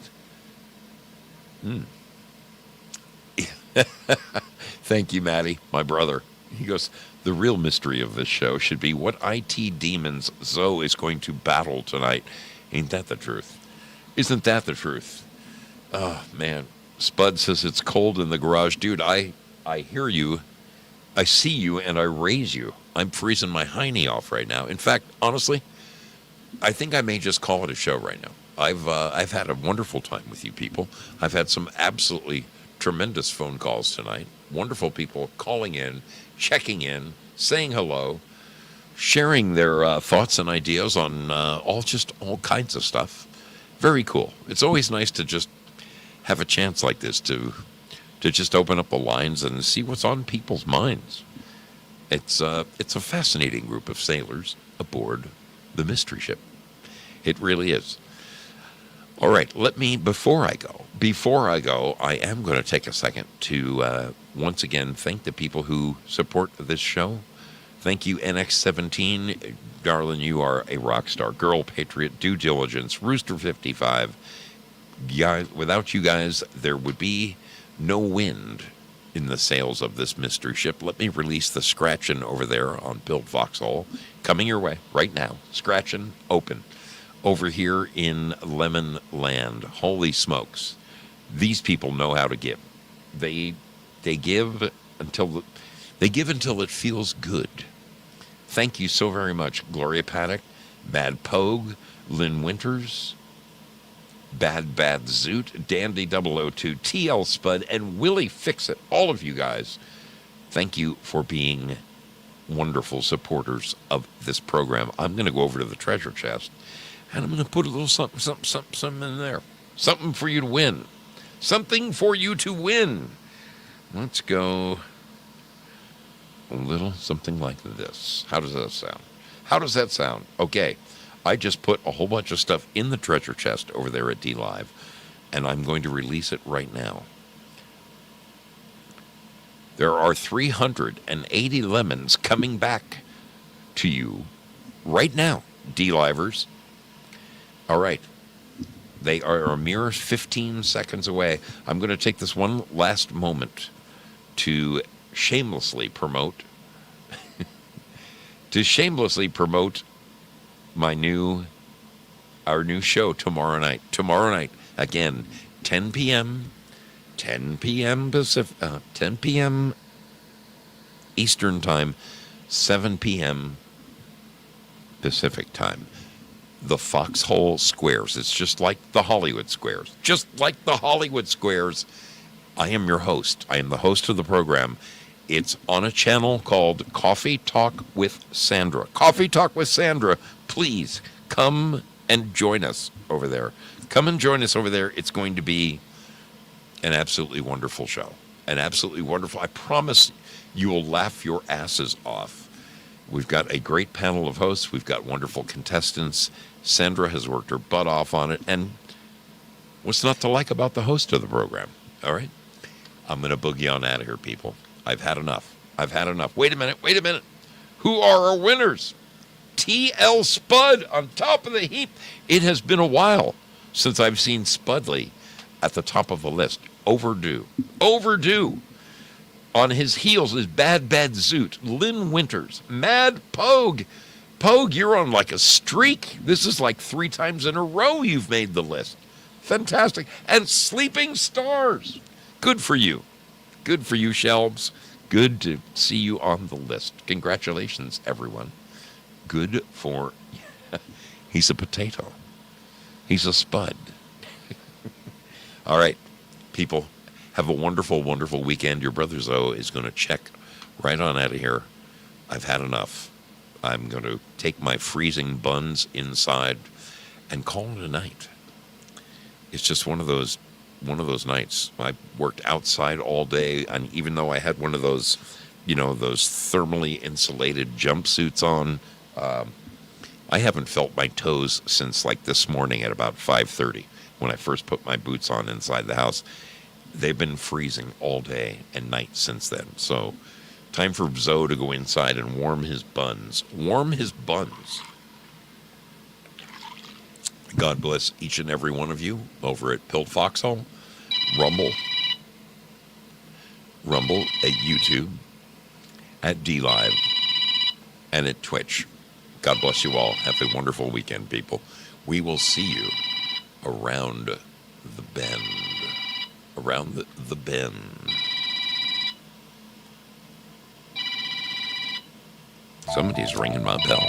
Thank you, Maddie, my brother. He goes, the real mystery of this show should be what IT demons Zoe is going to battle tonight. Ain't that the truth? Isn't that the truth? Oh, man. Spud says it's cold in the garage. Dude, I hear you. I see you, and I raise you. I'm freezing my hiney off right now. In fact, honestly, I think I may just call it a show right now. I've had a wonderful time with you people. I've had some absolutely tremendous phone calls tonight. Wonderful people calling in, checking in, saying hello, sharing their thoughts and ideas on all kinds of stuff. Very cool. It's always nice to just have a chance like this to just open up the lines and see what's on people's minds. It's a fascinating group of sailors aboard the mystery ship. It really is. All right, before I go, I am going to take a second to once again thank the people who support this show. Thank you, NX17. Darling, you are a rock star. Girl Patriot, Due Diligence, Rooster55. Guys, without you guys, there would be no wind in the sails of this mystery ship. Let me release the scratching over there on Build Vauxhall. Coming your way right now. Scratching open. Over here in Lemon Land. Holy smokes. These people know how to give. They They give until it feels good. Thank you so very much, Gloria Paddock, Bad Pogue, Lynn Winters, Bad Zoot, Dandy 002, TL Spud, and Willie Fixit. All of you guys, thank you for being wonderful supporters of this program. I'm going to go over to the treasure chest, and I'm going to put a little something in there. Something for you to win. Something for you to win. Let's go a little something like this. How does that sound? How does that sound? Okay, I just put a whole bunch of stuff in the treasure chest over there at D-Live, and I'm going to release it right now. There are 380 lemons coming back to you right now, D-Livers. All right. They are a mere 15 seconds away. I'm going to take this one last moment to shamelessly promote our new show tomorrow night. Tomorrow night, again, 10 p.m. Pacific, 10 p.m. Eastern Time, 7 p.m. Pacific Time. The Foxhole Squares. It's just like the Hollywood Squares. Just like the Hollywood Squares. I am your host. I am the host of the program. It's on a channel called Coffee Talk with Sandra. Coffee Talk with Sandra. Please come and join us over there. Come and join us over there. It's going to be an absolutely wonderful show. An absolutely wonderful. I promise you will laugh your asses off. We've got a great panel of hosts. We've got wonderful contestants. Sandra has worked her butt off on it. And what's not to like about the host of the program? All right? I'm going to boogie on out of here, people. I've had enough. Wait a minute. Who are our winners? TL Spud on top of the heap. It has been a while since I've seen Spudley at the top of the list. Overdue. On his heels is Bad Zoot, Lynn Winters, Mad Pogue. Pogue, you're on like a streak. This is like 3 times in a row you've made the list. Fantastic. And Sleeping Stars. Good for you. Good for you, Shelbs. Good to see you on the list. Congratulations, everyone. Good for... He's a potato. He's a spud. All right, people. Have a wonderful, wonderful weekend. Your brother Zoe is going to check right on out of here. I've had enough. I'm going to take my freezing buns inside and call it a night. It's just one of those nights. I worked outside all day, and even though I had one of those, those thermally insulated jumpsuits on, I haven't felt my toes since like this morning at about 5:30 when I first put my boots on inside the house. They've been freezing all day and night since then. So time for Zoe to go inside and warm his buns. God bless each and every one of you over at Pilled Foxhole, Rumble at YouTube, at D-Live, and at Twitch. God bless you all. Have a wonderful weekend, people. We will see you around the bend. Around the bend. Somebody's ringing my bell.